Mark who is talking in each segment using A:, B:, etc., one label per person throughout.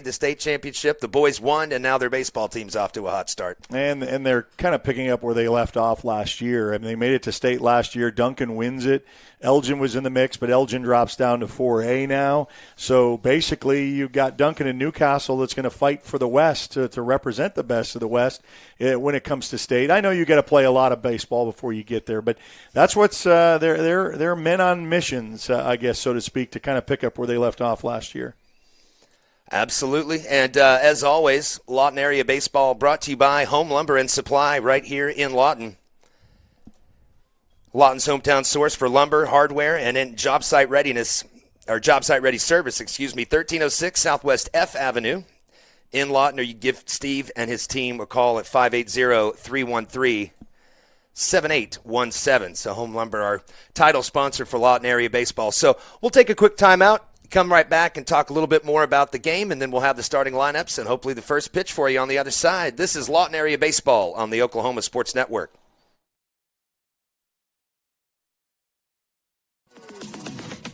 A: the state championship. The boys won, and now their baseball team's off to a hot start.
B: And they're kind of picking up where they left off last year. I mean, they made it to state last year. Duncan wins it. Elgin was in the mix, but Elgin drops down to 4A now. So basically, you've got Duncan and Newcastle that's going to fight for the West to represent the best of the West when it comes to state. I know you got to play a lot of baseball before you get there, but that's what's they're men on missions, I guess, so to speak, to kind of pick up where they left off last year.
A: Absolutely. And as always, Lawton Area Baseball brought to you by Home Lumber and Supply right here in Lawton. Lawton's hometown source for lumber, hardware, and in job site ready service, 1306 Southwest F Avenue in Lawton, or you give Steve and his team a call at 580-313-7817. So Home Lumber, our title sponsor for Lawton Area Baseball. So we'll take a quick timeout. Come right back and talk a little bit more about the game, and then we'll have the starting lineups and hopefully the first pitch for you on the other side. This is Lawton Area Baseball on the Oklahoma Sports Network.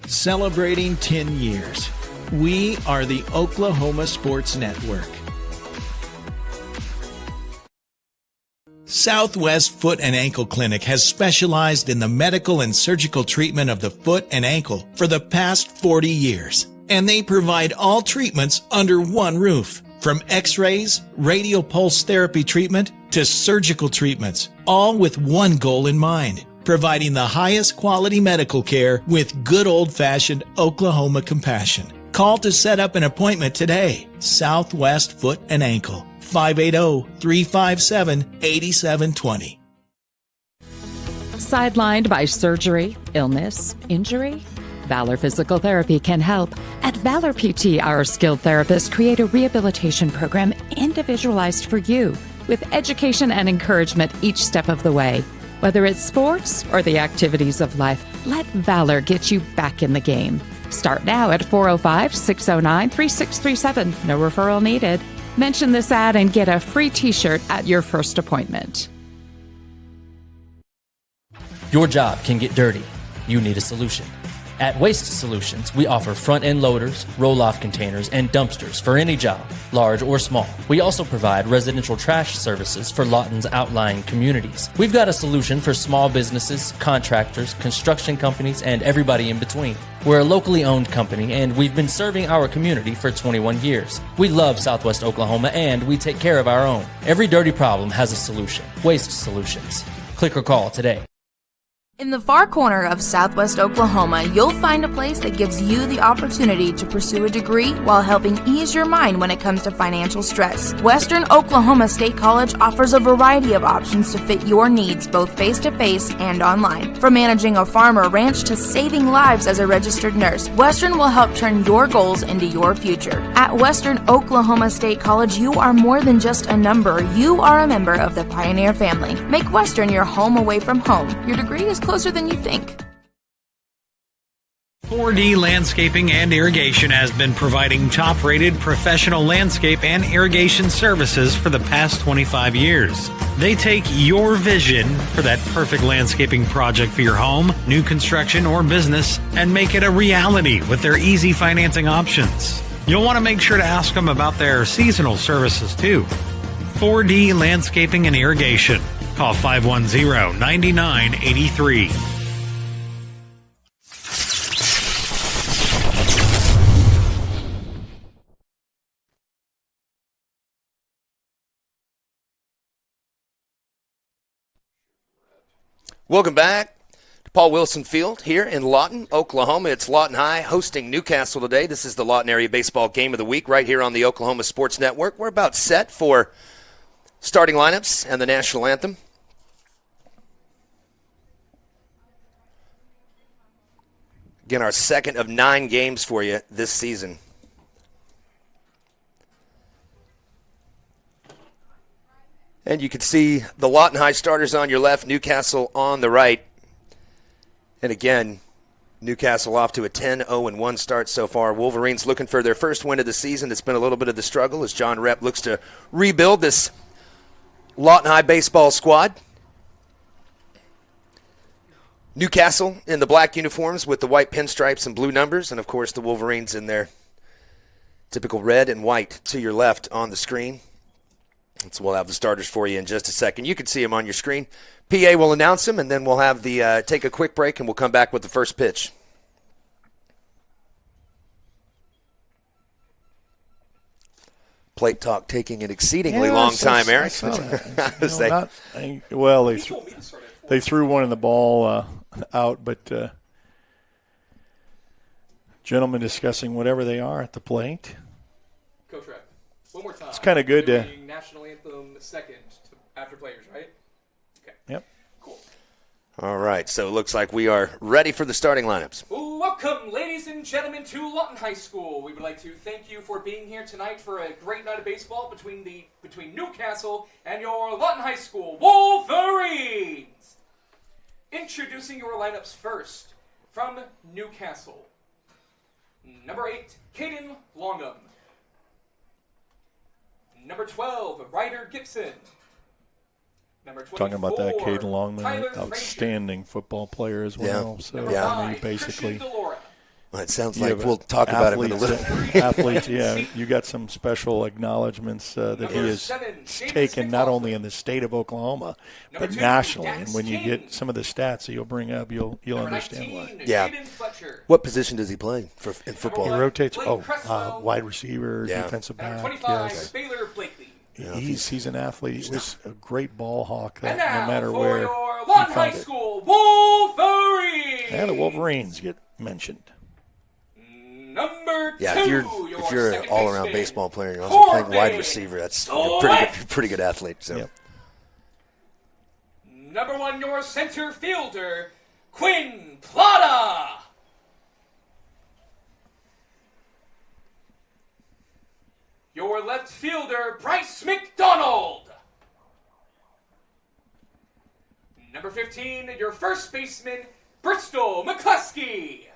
C: Celebrating 10 years. We are the Oklahoma Sports Network. Southwest Foot and Ankle Clinic has specialized in the medical and surgical treatment of the foot and ankle for the past 40 years. And they provide all treatments under one roof. From x-rays, radial pulse therapy treatment, to surgical treatments, all with one goal in mind: providing the highest quality medical care with good old-fashioned Oklahoma compassion. Call to set up an appointment today. Southwest Foot and Ankle. 580-357-8720.
D: Sidelined by surgery, illness, injury? Valor Physical Therapy can help. At Valor PT, our skilled therapists create a rehabilitation program individualized for you, with education and encouragement each step of the way. Whether it's sports or the activities of life, let Valor get you back in the game. Start now at 405-609-3637. No referral needed. Mention this ad and get a free t-shirt at your first appointment.
E: Your job can get dirty. You need a solution. At Waste Solutions, we offer front-end loaders, roll-off containers, and dumpsters for any job, large or small. We also provide residential trash services for Lawton's outlying communities. We've got a solution for small businesses, contractors, construction companies, and everybody in between. We're a locally owned company, and we've been serving our community for 21 years. We love Southwest Oklahoma, and we take care of our own. Every dirty problem has a solution. Waste Solutions. Click or call today.
F: In the far corner of Southwest Oklahoma, you'll find a place that gives you the opportunity to pursue a degree while helping ease your mind when it comes to financial stress. Western Oklahoma State College offers a variety of options to fit your needs, both face-to-face and online. From managing a farm or ranch to saving lives as a registered nurse, Western will help turn your goals into your future. At Western Oklahoma State College, you are more than just a number. You are a member of the Pioneer family. Make Western your home away from home. Your degree is closer than you think.
G: 4D Landscaping and Irrigation has been providing top-rated professional landscape and irrigation services for the past 25 years. They take your vision for that perfect landscaping project for your home, new construction, or business and make it a reality with their easy financing options. You'll want to make sure to ask them about their seasonal services too. 4D Landscaping and Irrigation. Call 510-9983.
A: Welcome back to Paul Wilson Field here in Lawton, Oklahoma. It's Lawton High hosting Newcastle today. This is the Lawton Area Baseball Game of the Week right here on the Oklahoma Sports Network. We're about set for starting lineups and the national anthem. Again, our second of 9 games for you this season. And you can see the Lawton High starters on your left, Newcastle on the right. And again, Newcastle off to a 10-0-1 start so far. Wolverines looking for their first win of the season. It's been a little bit of the struggle as John Rep looks to rebuild this Lawton High baseball squad. Newcastle in the black uniforms with the white pinstripes and blue numbers, and of course the Wolverines in their Typical red and white to your left on the screen. So we'll have the starters for you in just a second. You can see them on your screen. PA will announce them, and then we'll have the take a quick break, and we'll come back with the first pitch. Plate talk taking an exceedingly long time, Eric.
B: They threw one in the ball out, but gentlemen discussing whatever they are at the plate.
H: Coach Rep, one more time.
B: It's kind of good to
H: national anthem second after players, right? Okay.
B: Yep.
H: Cool.
A: All right, so it looks like we are ready for the starting lineups.
H: Welcome, ladies and gentlemen, to Lawton High School. We would like to thank you for being here tonight for a great night of baseball between Newcastle and your Lawton High School Wolverines. Introducing your lineups first from Newcastle. Number 8, Caden Longham. Number 12, Ryder Gibson. Number 24,
B: talking about that Caden Longman,
H: Tyler
B: outstanding football player as well.
A: Yeah.
B: So
H: Number
A: Yeah.
H: 5,
B: basically.
H: Christian Delora.
A: Well, it sounds
B: You
A: like
B: have
A: we'll talk about him in a little.
B: Athletes, yeah. You got some special acknowledgments that he
H: Number
B: has
H: 7, James
B: taken not
H: McLaughlin.
B: only in the state of Oklahoma,
H: Number
B: but
H: 2,
B: nationally.
H: Dax
B: And when you
H: King.
B: get some of the stats that you'll bring up, you'll
H: Number
B: understand
H: 19,
B: why.
A: Yeah.
H: Jaden Fletcher.
A: What position does he play in football?
B: He
H: Number
B: rotates.
H: Blake Cresswell.
B: Wide receiver,
A: Yeah.
B: defensive
H: Number
B: back.
H: 25,
B: Yes.
H: Baylor Blakely.
A: Yeah,
B: He's an athlete. He was a great ball hawk.
H: And
B: No
H: now
B: matter
H: for
B: where
H: your
B: he
H: Lawton High
B: found it.
H: School Wolverines.
B: And the Wolverines get mentioned.
H: Number 2,
A: Yeah, if you're an
H: second
A: all-around
H: baseman,
A: baseball player, you're also playing wide
H: Courtney
A: receiver. You're a pretty good athlete. So.
B: Yep.
H: Number 1, your center fielder, Quinn Plata. Your left fielder, Bryce McDonald. Number 15, your first baseman, Bristol McCluskey.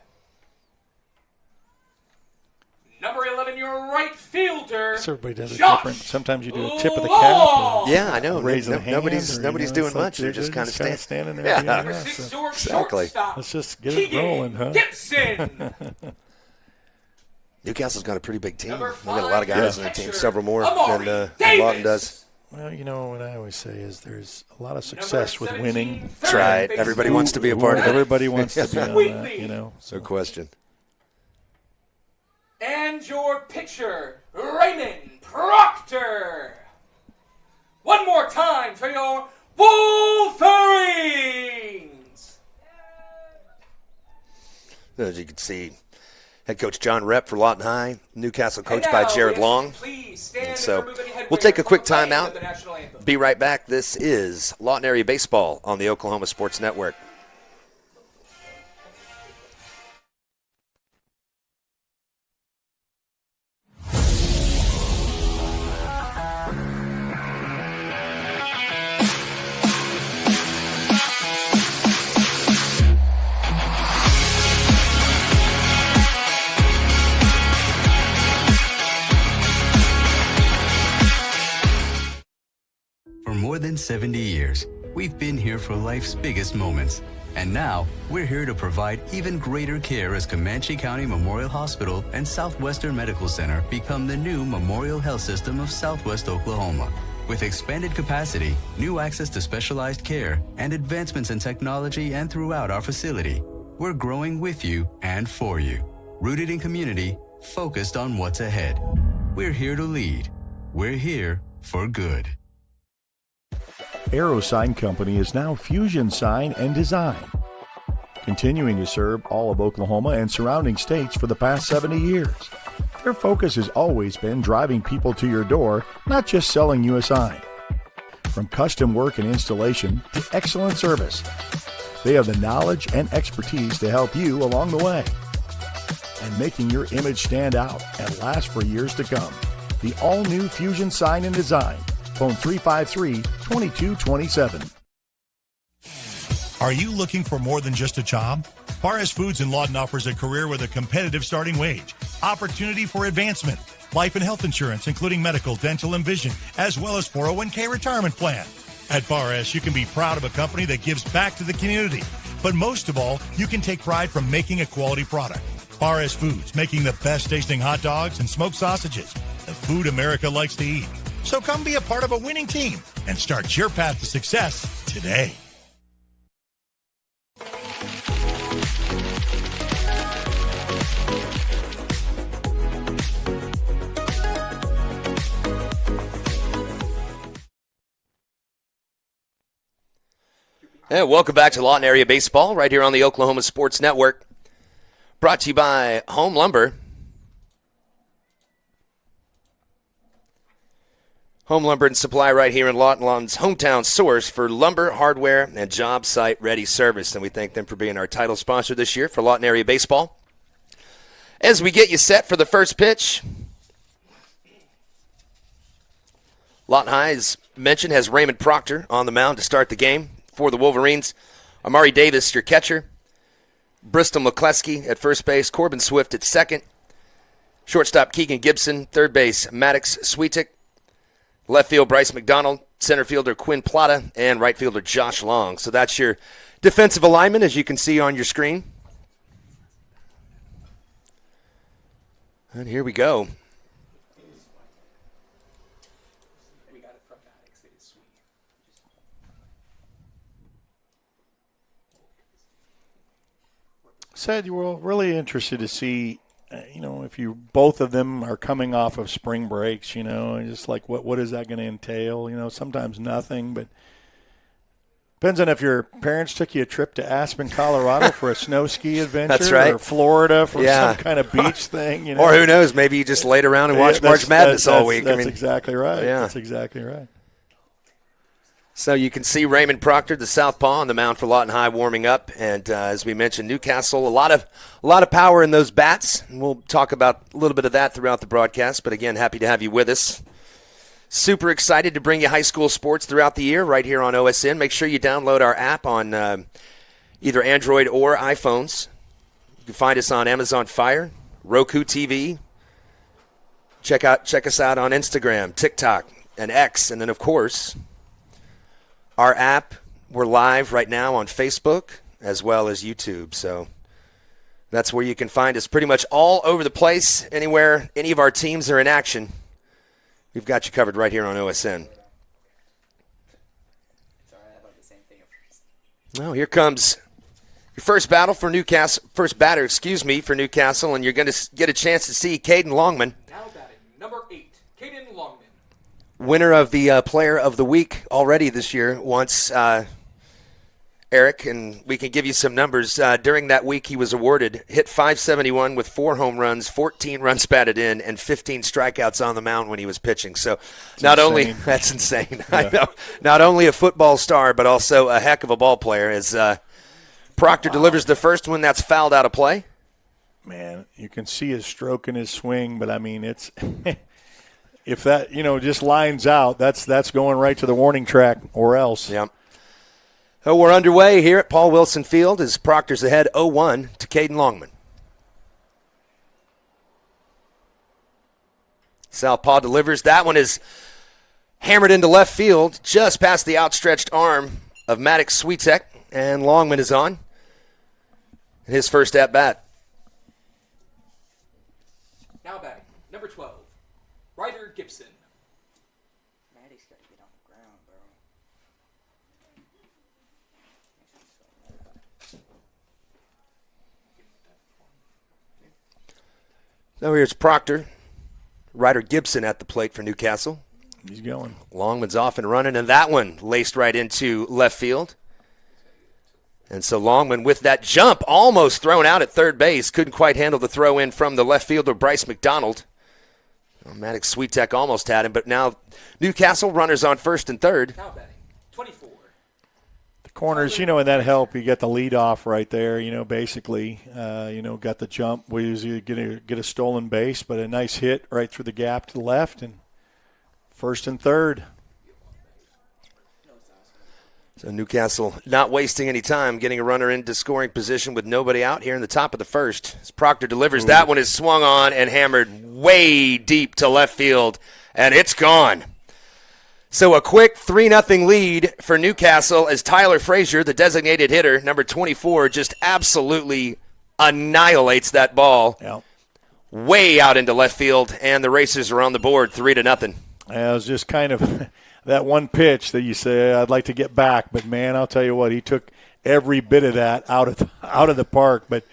H: Number 11, your right fielder,
B: So everybody does it
H: Josh
B: different. Sometimes you do a tip of the
H: Law.
B: cap.
A: Yeah, I know.
B: Raising a hand.
A: Nobody's
B: or,
A: doing
B: it's like
A: much. They're just kind of
B: standing there.
A: Yeah.
B: Yeah,
H: Number
B: yeah,
H: 6,
B: so
H: your
A: Exactly.
H: shortstop,
B: let's just get it
H: Keegan
B: rolling, huh?
H: Gibson.
A: Newcastle's got a pretty big team.
H: Number
A: They've got a lot of
H: 5,
A: guys on their team,
H: catcher,
A: several more
H: Amari
A: than
H: Davis.
A: Lawton does.
B: Well, you know what I always say is there's a lot of success with
H: 17,
B: winning.
H: third
A: That's right.
H: baseman,
A: Everybody wants to be a part of it.
B: Everybody wants to be on that,
H: Wheatley.
B: you know.
A: No question.
H: And your pitcher, Raymond Proctor. One more time for your Wolverines.
A: As you can see, head coach John Rep for Lawton High, Newcastle coached
H: And
A: by
H: now,
A: Jared
H: ladies,
A: Long.
H: please stand
A: And so
H: and remove any head
A: we'll take a
H: wavers
A: quick
H: from the
A: time
H: playing
A: out.
H: of the national anthem.
A: Be right back. This is Lawton Area Baseball on the Oklahoma Sports Network.
I: For more than 70 years, we've been here for life's biggest moments. And now, we're here to provide even greater care as Comanche County Memorial Hospital and Southwestern Medical Center become the new Memorial Health System of Southwest Oklahoma. With expanded capacity, new access to specialized care, and advancements in technology and throughout our facility, we're growing with you and for you. Rooted in community, focused on what's ahead. We're here to lead. We're here for good.
B: Aero Sign Company is now Fusion Sign and Design, continuing to serve all of Oklahoma and surrounding states for the past 70 years. Their focus has always been driving people to your door, not just selling you a sign. From custom work and installation to excellent service, they have the knowledge and expertise to help you along the way and making your image stand out and last for years to come. The all-new Fusion Sign and Design. Phone 353-2227.
J: Are you looking for more than just a job? Barres Foods in Lawton offers a career with a competitive starting wage, opportunity for advancement, life and health insurance, including medical, dental, and vision, as well as 401k retirement plan. At Barres, you can be proud of a company that gives back to the community. But most of all, you can take pride from making a quality product. Bar S Foods, making the best tasting hot dogs and smoked sausages. The food America likes to eat. So come be a part of a winning team and start your path to success today.
A: And welcome back to Lawton Area Baseball right here on the Oklahoma Sports Network. Brought to you by Home Lumber. Home Lumber and Supply right here in Lawton, Lawton's hometown source for lumber, hardware, and job site ready service. And we thank them for being our title sponsor this year for Lawton Area Baseball. As we get you set for the first pitch, Lawton High, as mentioned, has Raymond Proctor on the mound to start the game for the Wolverines. Amari Davis, your catcher. Bristol McCleskey at first base. Corbin Swift at second. Shortstop Keegan Gibson. Third base Maddox Sweetik. Left field Bryce McDonald. Center fielder Quinn Plata. And right fielder Josh Long. So that's your defensive alignment, as you can see on your screen. And here we go.
B: Said you were really interested to see, if both of them are coming off of spring breaks, and just like what is that going to entail? Sometimes nothing, but depends on if your parents took you a trip to Aspen, Colorado for a snow ski adventure.
A: That's right.
B: Or Florida for some kind of beach thing.
A: Or who knows, maybe you just laid around and watched March Madness all week.
B: That's exactly right. Yeah. That's exactly right.
A: So you can see Raymond Proctor, the southpaw, on the mound for Lawton High, warming up. And as we mentioned, Newcastle, a lot of power in those bats. And we'll talk about a little bit of that throughout the broadcast. But again, happy to have you with us. Super excited to bring you high school sports throughout the year right here on OSN. Make sure you download our app on either Android or iPhones. You can find us on Amazon Fire, Roku TV. Check us out on Instagram, TikTok, and X. And then, of course, our app, we're live right now on Facebook as well as YouTube. So that's where you can find us pretty much all over the place. Anywhere any of our teams are in action, we've got you covered right here on OSN. Well, here comes your first batter for Newcastle, for Newcastle, and you're going to get a chance to see Caden Longman.
H: Now batting, number 8, Caden Longman.
A: Winner of the Player of the Week already this year once, Eric, and we can give you some numbers. During that week he was awarded, hit .571 with 4 home runs, 14 runs batted in, and 15 strikeouts on the mound when he was pitching. So that's insane. Yeah. I know. Not only a football star, but also a heck of a ball player. As Proctor delivers the first one, that's fouled out of play.
B: Man, you can see his stroke and his swing, but I mean, it's – if that, just lines out, that's going right to the warning track or else.
A: Yep. So we're underway here at Paul Wilson Field as Proctor's ahead 0-1 to Caden Longman. Southpaw delivers. That one is hammered into left field, just past the outstretched arm of Maddox Sweetek, and Longman is on his first at-bat.
H: Now batting, number 12. Ryder Gibson.
K: Maddie's got to get on the ground, bro.
A: So here's Proctor. Ryder Gibson at the plate for Newcastle.
B: He's going.
A: Longman's off and running, and that one laced right into left field. And so Longman, with that jump, almost thrown out at third base. Couldn't quite handle the throw in from the left fielder, Bryce McDonald. Well, Maddox Sweetek almost had him, but now Newcastle runners on first and third.
H: Now batting, 24.
B: The corners, and that help. You get the lead off right there, basically. Got the jump. We usually get a stolen base, but a nice hit right through the gap to the left, and first and third.
A: So Newcastle not wasting any time, getting a runner into scoring position with nobody out here in the top of the first. As Proctor delivers, that one is swung on and hammered way deep to left field, and it's gone. So a quick 3-0 lead for Newcastle as Tyler Frazier, the designated hitter, number 24, just absolutely annihilates that ball
B: Yeah.
A: way out into left field, and the Racers are on the board 3-0.
B: Yeah, it was just kind of that one pitch that you say, I'd like to get back. But, man, I'll tell you what, he took every bit of that out of the park. But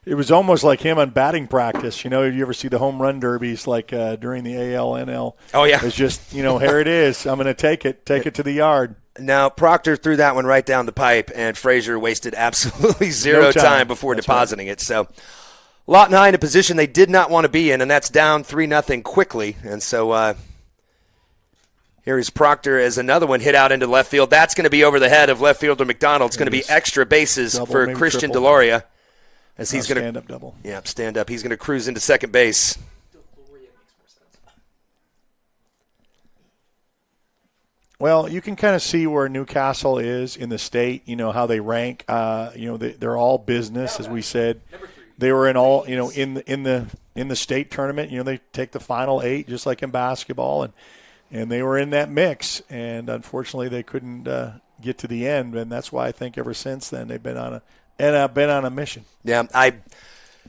B: it was almost like him on batting practice. You ever see the home run derbies like during the ALNL?
A: Oh, yeah.
B: It's just, here it is. I'm going to take it to the yard.
A: Now, Proctor threw that one right down the pipe, and Frazier wasted absolutely zero time before depositing it. So Lawton High in a position they did not want to be in, and that's down 3-0 quickly. And so here is Proctor as another one hit out into left field. That's going to be over the head of left fielder McDonald. It's going to be extra bases
B: double,
A: for
B: maybe
A: Christian
B: triple.
A: Deloria. As he's going to
B: stand-up double.
A: Yeah, stand up. He's going to cruise into second base.
B: Well, you can kind of see where Newcastle is in the state, how they rank. They're all business, as we said. They were in all, in the state tournament. They take the final 8 just like in basketball, and they were in that mix. And unfortunately, they couldn't get to the end, and that's why I think ever since then they've been on a mission.
A: Yeah, I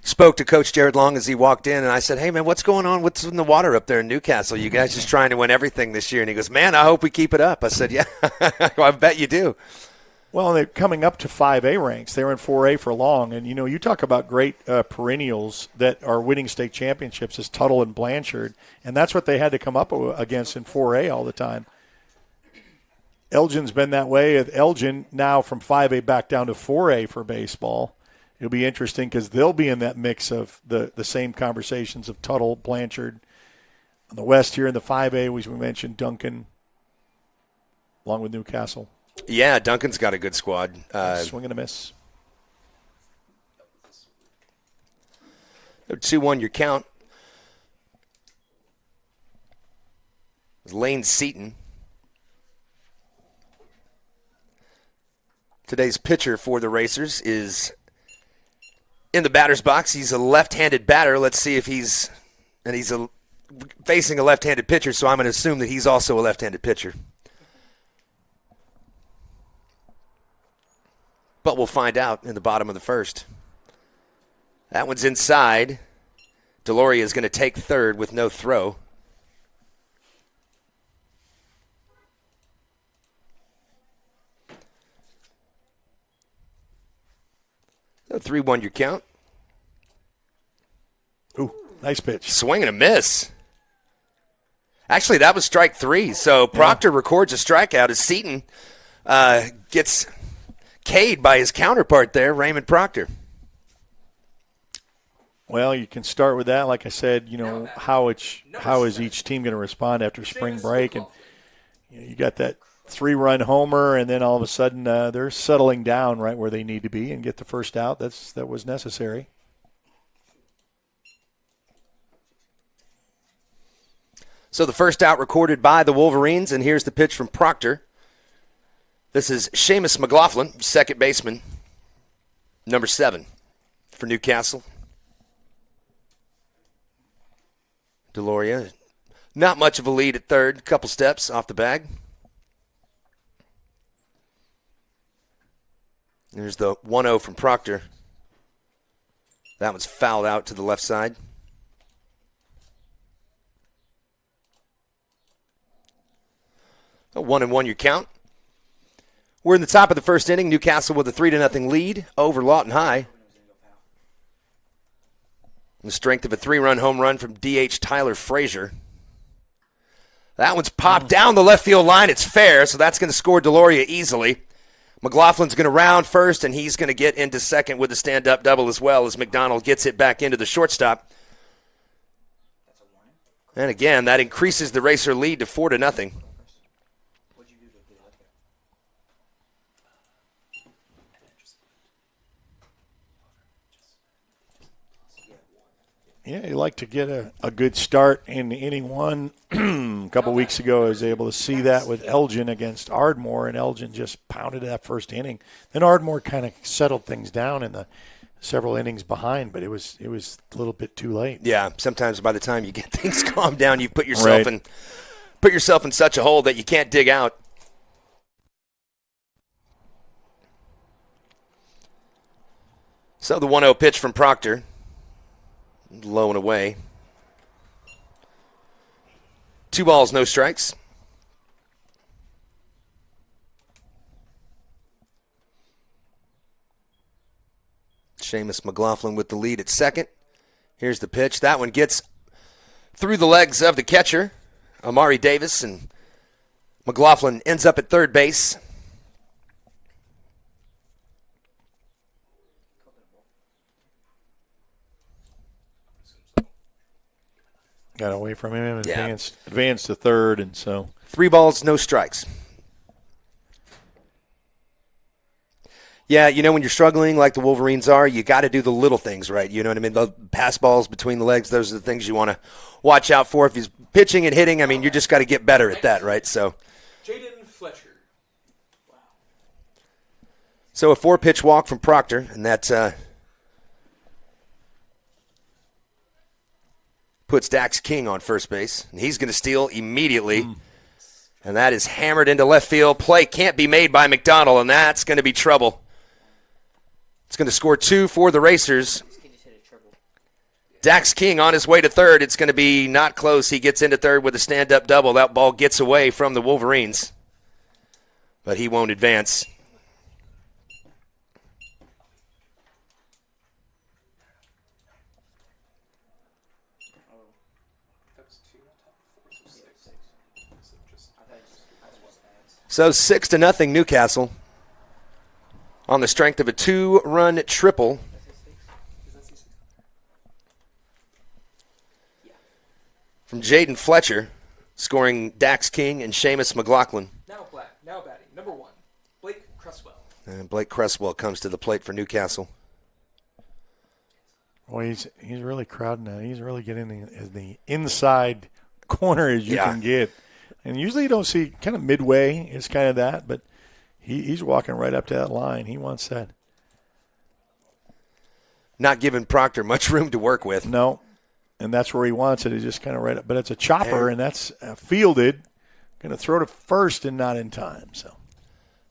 A: spoke to Coach Jared Long as he walked in, and I said, hey, man, what's going on? What's in the water up there in Newcastle? You guys just trying to win everything this year? And he goes, man, I hope we keep it up. I said, yeah, I bet you do.
B: Well, they're coming up to 5A ranks. They were in 4A for long. And, you talk about great perennials that are winning state championships as Tuttle and Blanchard, and that's what they had to come up against in 4A all the time. Elgin's been that way. Elgin now from 5A back down to 4A for baseball. It'll be interesting because they'll be in that mix of the same conversations of Tuttle, Blanchard. On the west here in the 5A, as we mentioned, Duncan, along with Newcastle.
A: Yeah, Duncan's got a good squad.
B: Swing and a miss.
A: 2-1 your count. It was Lane Seaton. Today's pitcher for the Racers is in the batter's box. He's a left-handed batter. Let's see if he's facing a left-handed pitcher, so I'm going to assume that he's also a left-handed pitcher. But we'll find out in the bottom of the first. That one's inside. Deloria is going to take third with no throw. So 3-1 your count.
B: Ooh, nice pitch.
A: Swing and a miss. Actually, that was strike 3. So Proctor records a strikeout as Seaton gets K'd by his counterpart there, Raymond Proctor.
B: Well, you can start with that. Like I said, how is each team going to respond after spring break? And you got that 3-run homer, and then all of a sudden they're settling down right where they need to be and get the first out. That was necessary.
A: So the first out recorded by the Wolverines, and here's the pitch from Proctor. This is Seamus McLaughlin, second baseman, number 7 for Newcastle. Deloria, not much of a lead at third, couple steps off the bag. There's the 1-0 from Proctor. That one's fouled out to the left side. A 1-1 your count. We're in the top of the first inning. Newcastle with a 3-0 lead over Lawton High. The strength of a 3-run home run from D.H. Tyler Frazier. That one's popped down the left field line. It's fair, so that's going to score Deloria easily. McLaughlin's going to round first, and he's going to get into second with a stand-up double as well as McDonald gets it back into the shortstop. And again, that increases the Racer lead to 4-0.
B: Yeah, you like to get a good start in inning one. A couple weeks ago, I was able to see that with Elgin against Ardmore, and Elgin just pounded that first inning. Then Ardmore kind of settled things down in the several innings behind, but it was a little bit too late.
A: Yeah, sometimes by the time you get things calmed down, you put yourself in such a hole that you can't dig out. So the 1-0 pitch from Proctor. Low and away. 2 balls, no strikes. Seamus McLaughlin with the lead at second. Here's the pitch. That one gets through the legs of the catcher, Amari Davis, and McLaughlin ends up at third base.
B: Got away from him and advanced to third, and so
A: 3 balls, no strikes. Yeah, when you're struggling like the Wolverines are, you got to do the little things right. You know what I mean? The pass balls between the legs, those are the things you want to watch out for. If he's pitching and hitting, you just got to get better at that, right? So,
H: Jaden Fletcher.
A: So a 4-pitch walk from Proctor, and that puts Dax King on first base, and he's going to steal immediately. And that is hammered into left field. Play can't be made by McDonald, and that's going to be trouble. It's going to score 2 for the Racers. Dax King on his way to third. It's going to be not close. He gets into third with a stand-up double. That ball gets away from the Wolverines, but he won't advance. So 6-0 Newcastle on the strength of a 2-run triple. From Jaden Fletcher, scoring Dax King and Seamus McLaughlin.
H: Now batting, number 1, Blake Cresswell.
A: And Blake Cresswell comes to the plate for Newcastle.
B: Well, he's really crowding now. He's really getting in the inside corner as you can get. And usually you don't see kind of midway is kind of that, but he's walking right up to that line. He wants that.
A: Not giving Proctor much room to work with.
B: No, and that's where he wants it. He's just kind of right up. But it's a chopper, and that's fielded. Going to throw to first and not in time. So,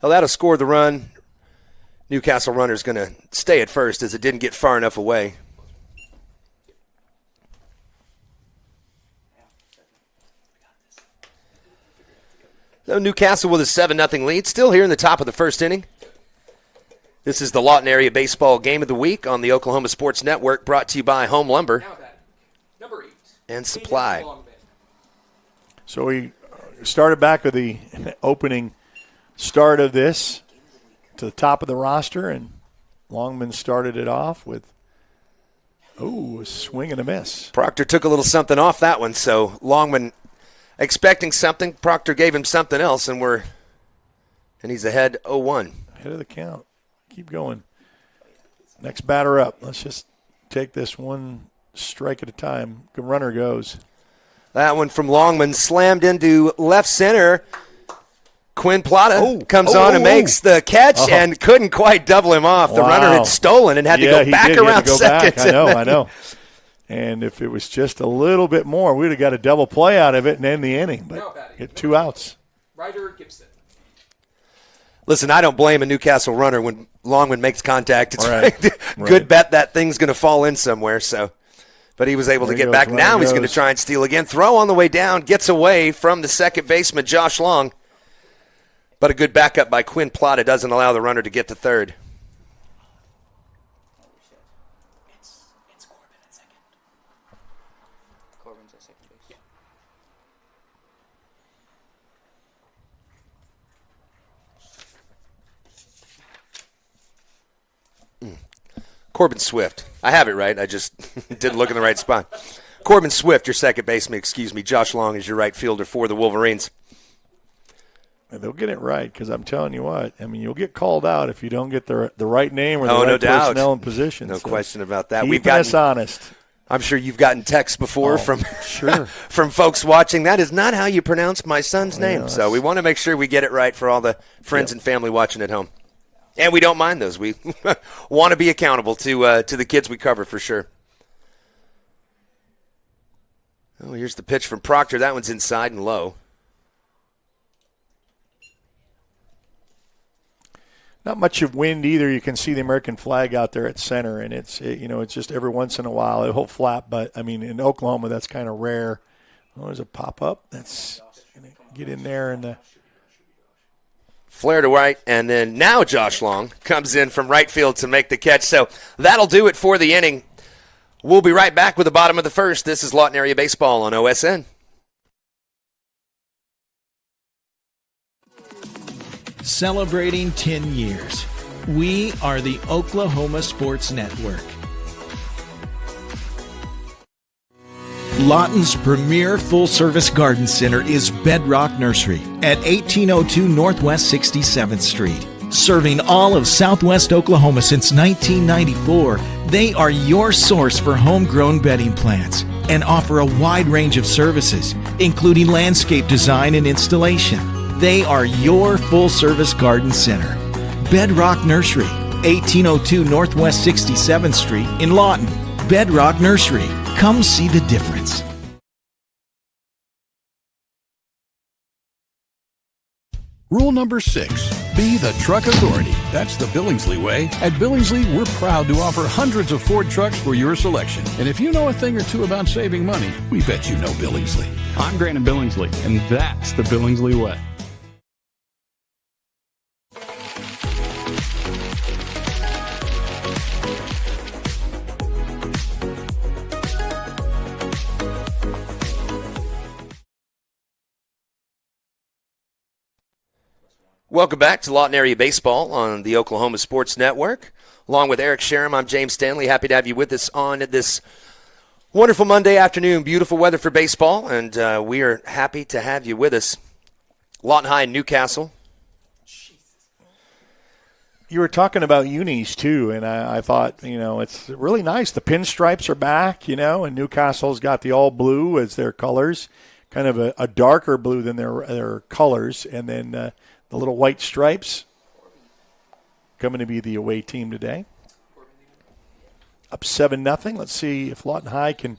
A: well, that'll score the run. Newcastle runner's going to stay at first as it didn't get far enough away. So Newcastle with a 7-0 lead, still here in the top of the first inning. This is the Lawton Area Baseball Game of the Week on the Oklahoma Sports Network, brought to you by Home Lumber
H: Number 8.
A: and Supply.
B: So we started back with the opening start of this to the top of the roster, and Longman started it off with, a swing and a miss.
A: Proctor took a little something off that one, so Longman expecting something. Proctor gave him something else, and he's ahead 0-1.
B: Ahead of the count. Keep going. Next batter up. Let's just take this one strike at a time. Good runner goes.
A: That one from Longman slammed into left center. Quinn Plata comes on and makes the catch and couldn't quite double him off. The runner had stolen and had to go back around second.
B: I know. And if it was just a little bit more, we'd have got a double play out of it and end the inning. But get 2 outs.
H: Ryder Gibson.
A: Listen, I don't blame a Newcastle runner when Longman makes contact. It's
B: right.
A: Good bet that thing's going to fall in somewhere. So, but he was able to get back. Now he's going to try and steal again. Throw on the way down, gets away from the second baseman, Josh Long. But a good backup by Quinn Plata doesn't allow the runner to get to third.
K: It's Corbin at second. Corbin's at second base.
A: Corbin Swift. I have it right. I just didn't look in the right spot. Corbin Swift, your second baseman, Josh Long is your right fielder for the Wolverines.
B: And they'll get it right because I'm telling you what. I mean, you'll get called out if you don't get the right name or the right personnel and position.
A: No question about that.
B: We've gotten honest.
A: I'm sure you've gotten texts before from folks watching. That is not how you pronounce my son's name. So we want to make sure we get it right for all the friends and family watching at home. And we don't mind those. We want to be accountable to the kids we cover for sure. Oh, here's the pitch from Proctor. That one's inside and low.
B: not much of wind either. You can see the American flag out there at center, and it's just every once in a while it'll flap. But I mean, in Oklahoma, that's kind of rare. Oh, there's a pop up. That's gonna get in there and.
A: Flare to right, and then now Josh Long comes in from right field to make the catch. So that'll do it for the inning. We'll be right back with the bottom of the first. This is Lawton Area Baseball on OSN.
C: Celebrating 10 years. We are the Oklahoma Sports Network. Lawton's premier full-service garden center is Bedrock Nursery at 1802 Northwest 67th Street. Serving all of Southwest Oklahoma since 1994, they are your source for homegrown bedding plants and offer a wide range of services, including landscape design and installation. They are your full-service garden center. Bedrock Nursery, 1802 Northwest 67th Street in Lawton. Bedrock Nursery. Come see the difference.
L: Rule number 6, be the truck authority. That's the Billingsley way. At Billingsley, we're proud to offer hundreds of Ford trucks for your selection. And if you know a thing or two about saving money, we bet you know Billingsley.
M: I'm Grant Billingsley, and that's the Billingsley way.
A: Welcome back to Lawton Area Baseball on the Oklahoma Sports Network. Along with Eric Sherem, I'm James Stanley. Happy to have you with us on this wonderful Monday afternoon. Beautiful weather for baseball, and we are happy to have you with us. Lawton High in Newcastle.
B: You were talking about unis, too, and I thought, it's really nice. The pinstripes are back, and Newcastle's got the all blue as their colors, kind of a darker blue than their colors, and then the little white stripes coming to be the away team today. Up 7-0. Let's see if Lawton High can.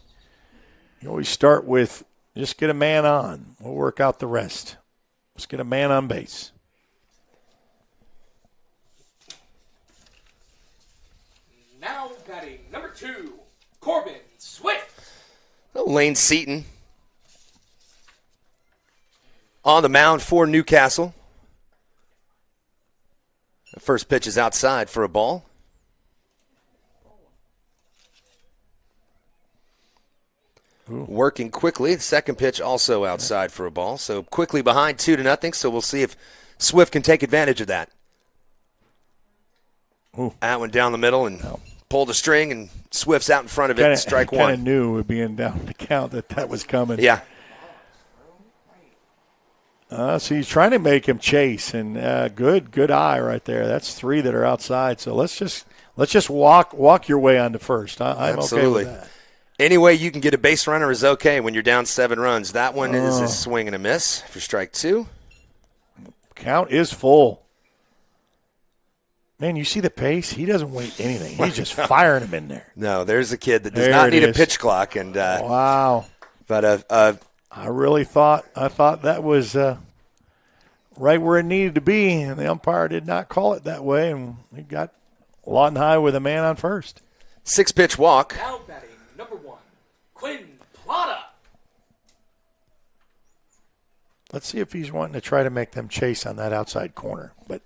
B: You always start with just get a man on. We'll work out the rest. Let's get a man on base.
H: Now batting number 2, Corbin Swift.
A: Lane Seaton on the mound for Newcastle. The first pitch is outside for a ball. Ooh. Working quickly. The second pitch also outside for a ball. So quickly behind 2-0. So we'll see if Swift can take advantage of that.
B: Ooh.
A: That one down the middle and pulled a string, and Swift's out in front of it. Strike one.
B: Kind of knew with being down the count that was coming.
A: Yeah.
B: So he's trying to make him chase, and good eye right there. That's 3 that are outside. So let's just walk your way on to first. I'm
A: Absolutely.
B: Okay with that.
A: Any way you can get a base runner is okay when you're down 7 runs. That one is a swing and a miss for strike 2.
B: Count is full. Man, you see the pace? He doesn't wait anything. He's just firing him in there.
A: No, there's a kid that does not need a pitch clock. And
B: wow.
A: But
B: I really thought that was right where it needed to be, and the umpire did not call it that way, and we got Lawton High with a man on first.
A: 6-pitch walk.
H: Now batting number 1, Quinn Plata.
B: Let's see if he's wanting to try to make them chase on that outside corner, but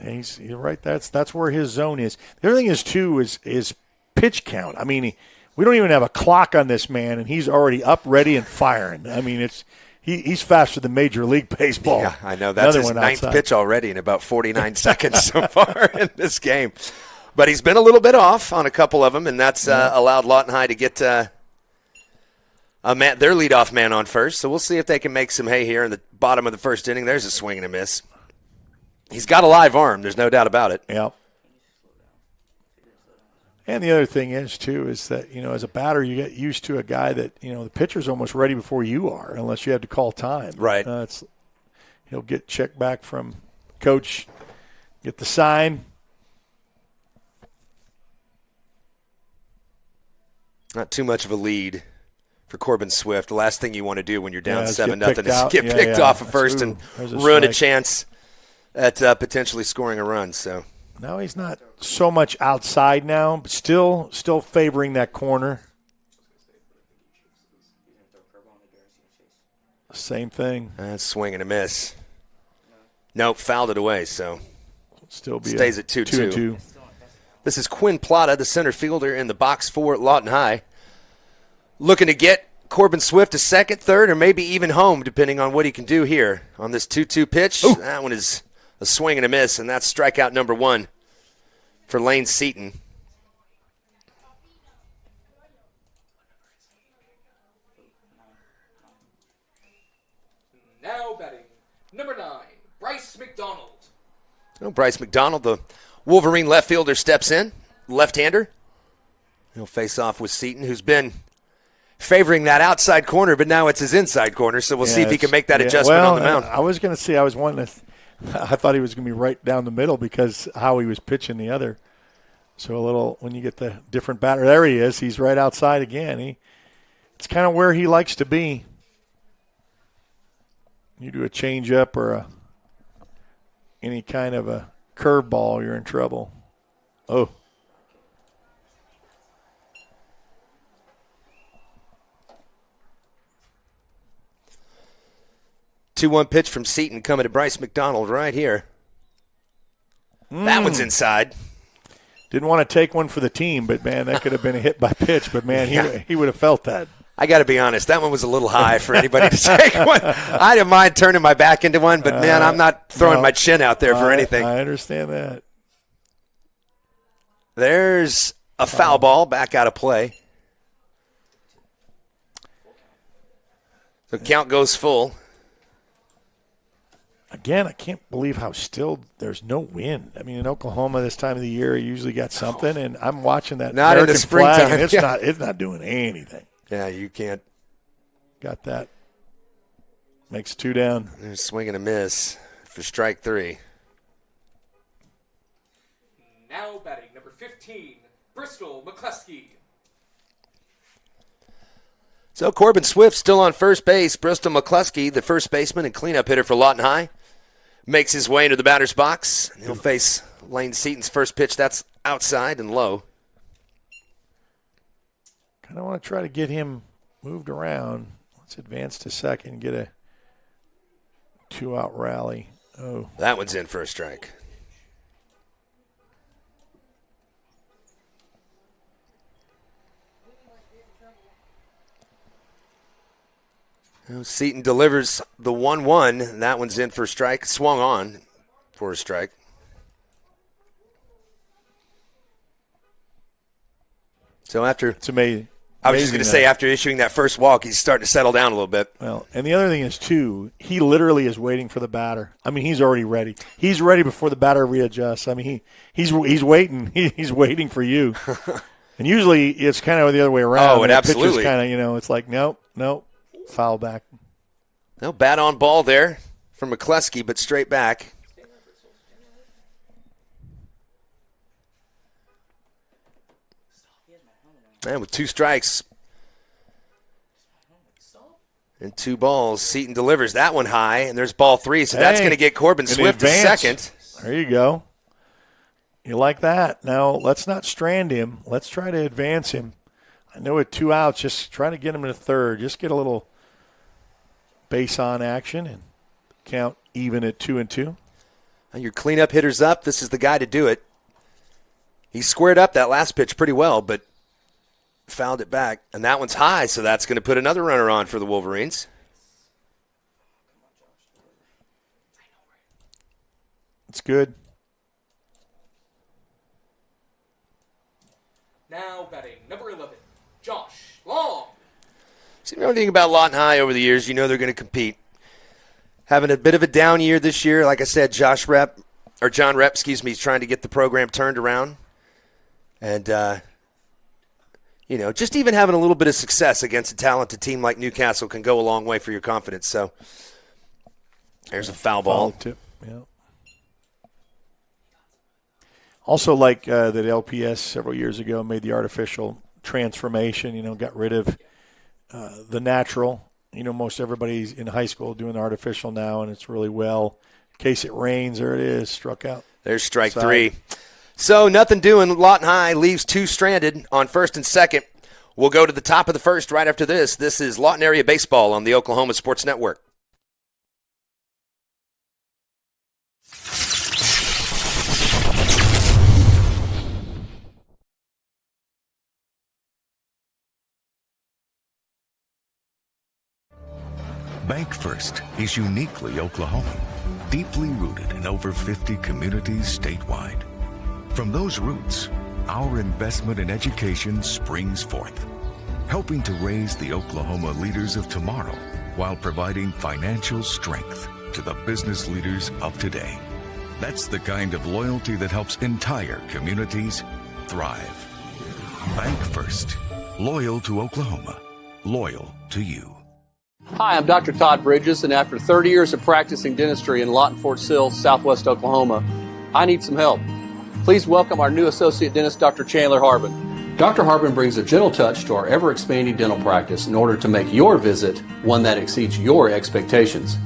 B: you're right. That's where his zone is. The other thing is too is pitch count. I mean, we don't even have a clock on this man, and he's already up, ready, and firing. I mean, he's faster than Major League Baseball.
A: Yeah, I know. That's his 9th pitch already in about 49 seconds so far in this game. But he's been a little bit off on a couple of them, and that's allowed Lawton High to get their leadoff man on first. So we'll see if they can make some hay here in the bottom of the first inning. There's a swing and a miss. He's got a live arm. There's no doubt about it.
B: Yeah. And the other thing is, too, is that, as a batter, you get used to a guy that, the pitcher's almost ready before you are, unless you have to call time.
A: Right.
B: He'll get checked back from coach, get the sign.
A: Not too much of a lead for Corbin Swift. The last thing you want to do when you're down 7-0 is
B: get
A: get picked off at first and ruin a chance at potentially scoring a run. So
B: now he's not so much outside now, but still favoring that corner. Same thing.
A: Swing and a miss. Nope, fouled it away, so
B: still be
A: stays at 2-2.
B: 2-2.
A: This is Quinn Plata, the center fielder in the box for Lawton High. Looking to get Corbin Swift to second, third, or maybe even home, depending on what he can do here on this 2-2 pitch. Ooh. That one is a swing and a miss, and that's strikeout number 1 for Lane Seaton.
H: Now batting, number 9, Bryce McDonald.
A: Oh, Bryce McDonald, the Wolverine left fielder, steps in, left-hander. He'll face off with Seaton, who's been favoring that outside corner, but now it's his inside corner, so we'll see if he can make that adjustment on the mound.
B: I was going to say, I thought he was going to be right down the middle because how he was pitching the other. So a little, when you get the different batter, there he is. He's right outside again. It's kind of where he likes to be. You do a change-up or any kind of a curveball, you're in trouble. Oh.
A: Two-one pitch from Seaton coming to Bryce McDonald right here. That one's inside.
B: Didn't want to take one for the team, but, man, that could have been a hit by pitch. But, man, he would have felt that.
A: I got to be honest, that one was a little high for anybody to take one. I didn't mind turning my back into one, but, man, I'm not throwing my chin out there for anything.
B: I understand that.
A: There's a foul ball back out of play. The count goes full.
B: Again, I can't believe how still there's no wind. I mean, in Oklahoma this time of the year, you usually got something, and I'm watching that
A: not
B: American
A: in the springtime.
B: flag, and it's not doing anything.
A: Yeah, you can't.
B: Got that. Makes 2 down.
A: There's a swing and a miss for strike 3.
H: Now batting, number 15, Bristol McCluskey.
A: So Corbin Swift still on first base. Bristol McCluskey, the first baseman and cleanup hitter for Lawton High, makes his way into the batter's box. He'll face Lane Seaton's first pitch. That's outside and low.
B: Kind of want to try to get him moved around. Let's advance to second and get a 2-out rally. Oh,
A: that one's in for a strike. Seaton delivers the 1-1, and that one's in for a strike. Swung on for a strike. So after
B: it's amazing.
A: I was just going to say, after issuing that first walk, he's starting to settle down a little bit.
B: Well, and the other thing is, too, he literally is waiting for the batter. I mean, he's already ready. He's ready before the batter readjusts. I mean, he's waiting. He's waiting for you. And usually it's kind of the other way around.
A: Oh, it absolutely.
B: Kind of, it's like, nope, foul back.
A: No bat on ball there from McCluskey, but straight back. And with 2 strikes and 2 balls, Seaton delivers that one high, and there's ball 3, so that's going to get Corbin Swift to second.
B: There you go. You like that. Now, let's not strand him. Let's try to advance him. I know with 2 outs, just try to get him to third. Just get a little base on action and count even at 2-2.
A: Now your cleanup hitter's up. This is the guy to do it. He squared up that last pitch pretty well, but fouled it back. And that one's high, so that's going to put another runner on for the Wolverines.
B: It's good.
H: Now batting, number 11, Josh Long.
A: See, the only thing about Lawton High over the years, they're going to compete. Having a bit of a down year this year. Like I said, John Rep, he's trying to get the program turned around. And, just even having a little bit of success against a talented team like Newcastle can go a long way for your confidence. So there's a foul ball.
B: Tip. Yeah. Also, like that LPS several years ago made the artificial transformation, got rid of the natural. Most everybody's in high school doing the artificial now, and it's really well case it rains. There it is, struck out.
A: There's strike
B: Side.
A: 3. So nothing doing. Lawton High leaves 2 stranded on first and second. We'll go to the top of the first right after this. This is Lawton Area Baseball on the Oklahoma Sports Network.
N: Bank First is uniquely Oklahoman, deeply rooted in over 50 communities statewide. From those roots, our investment in education springs forth, helping to raise the Oklahoma leaders of tomorrow while providing financial strength to the business leaders of today. That's the kind of loyalty that helps entire communities thrive. Bank First, loyal to Oklahoma, loyal to you.
O: Hi, I'm Dr. Todd Bridges, and after 30 years of practicing dentistry in Lawton, Fort Sill, Southwest Oklahoma, I need some help. Please welcome our new associate dentist, Dr. Chandler Harbin. Dr. Harbin brings a gentle touch to our ever-expanding dental practice in order to make your visit one that exceeds your expectations.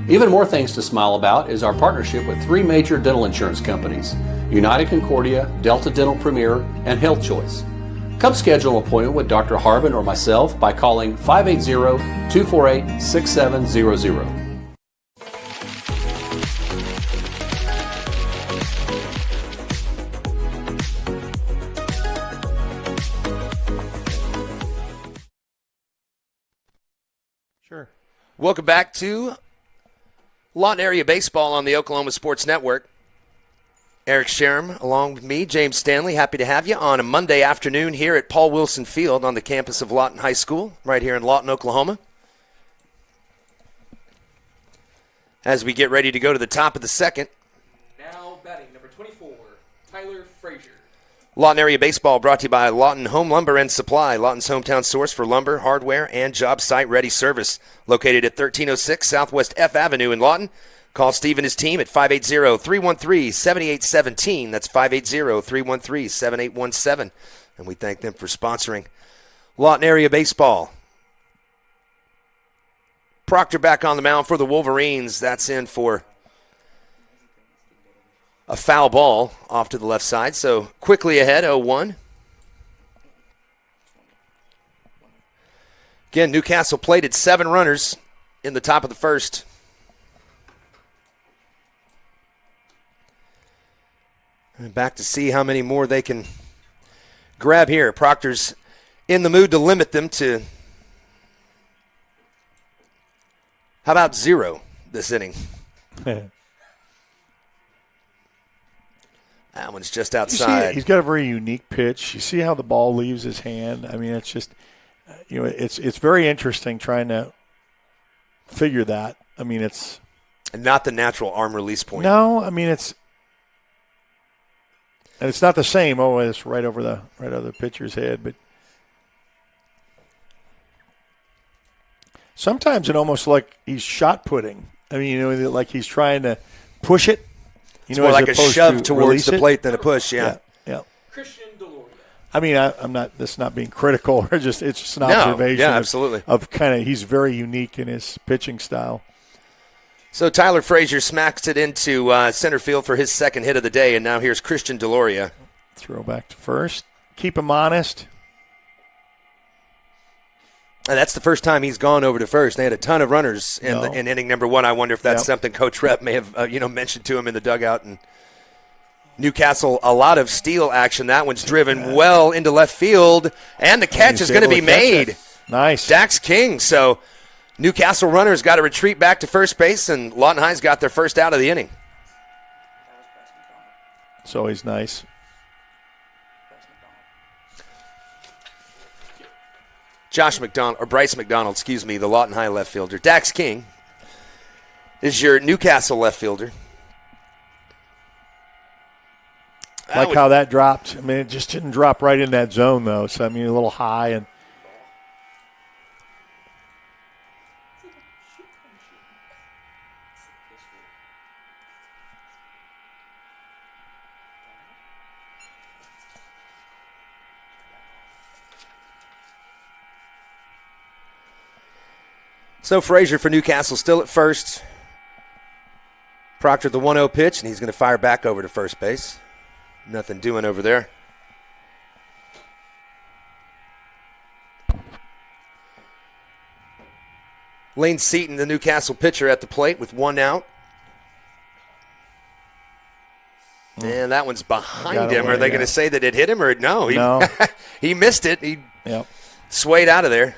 O: Even more things to smile about is our partnership with 3 major dental insurance companies, United Concordia, Delta Dental Premier, and Health Choice. Come schedule an appointment with Dr. Harbin or myself by calling 580-248-6700.
B: Sure.
A: Welcome back to Lawton Area Baseball on the Oklahoma Sports Network. Eric Sherm along with me, James Stanley. Happy to have you on a Monday afternoon here at Paul Wilson Field on the campus of Lawton High School, right here in Lawton, Oklahoma. As we get ready to go to the top of the second.
H: Now batting number 24, Tyler Frazier.
A: Lawton Area Baseball brought to you by Lawton Home Lumber and Supply, Lawton's hometown source for lumber, hardware, and job site ready service. Located at 1306 Southwest F Avenue in Lawton. Call Steve and his team at 580-313-7817. That's 580-313-7817. And we thank them for sponsoring Lawton Area Baseball. Proctor back on the mound for the Wolverines. That's in for a foul ball off to the left side. So quickly ahead, 0-1. Again, Newcastle plated 7 runners in the top of the first. And back to see how many more they can grab here. Proctor's in the mood to limit them to, how about 0 this inning? That one's just outside.
B: He's got a very unique pitch. You see how the ball leaves his hand? I mean, it's just, it's very interesting trying to figure that. I mean, it's
A: not the natural arm release point.
B: No, I mean, it's not the same. Oh, it's right over the pitcher's head. But sometimes it almost like he's shot putting. I mean, like he's trying to push it.
A: It's more like a shove towards the plate than a push. Yeah.
H: Christian Deloria.
B: I mean, I'm not. That's not being critical. It's just an observation.
A: Yeah, absolutely.
B: Of kind of, he's very unique in his pitching style.
A: So Tyler Frazier smacks it into center field for his second hit of the day, and now here's Christian Deloria.
B: Throw back to first. Keep him honest.
A: And that's the first time he's gone over to first. They had a ton of runners in inning number 1. I wonder if that's something Coach Rep may have mentioned to him in the dugout. And Newcastle, a lot of steal action. That one's driven well into left field, and the catch is going to be made.
B: Nice.
A: Dax King. So Newcastle runners got to retreat back to first base, and Lawton High's got their first out of the inning.
B: It's always nice.
A: Bryce McDonald, the Lawton High left fielder. Dax King is your Newcastle left fielder.
B: Like how that dropped. I mean, it just didn't drop right in that zone, though. So, I mean, a little high. And
A: so Frazier for Newcastle still at first. Proctor the 1-0 pitch, and he's going to fire back over to first base. Nothing doing over there. Lane Seaton, the Newcastle pitcher, at the plate with 1 out. And that one's behind him. Are they going to say that it hit him or no?
B: No.
A: He missed it. He
B: Yep.
A: swayed out of there.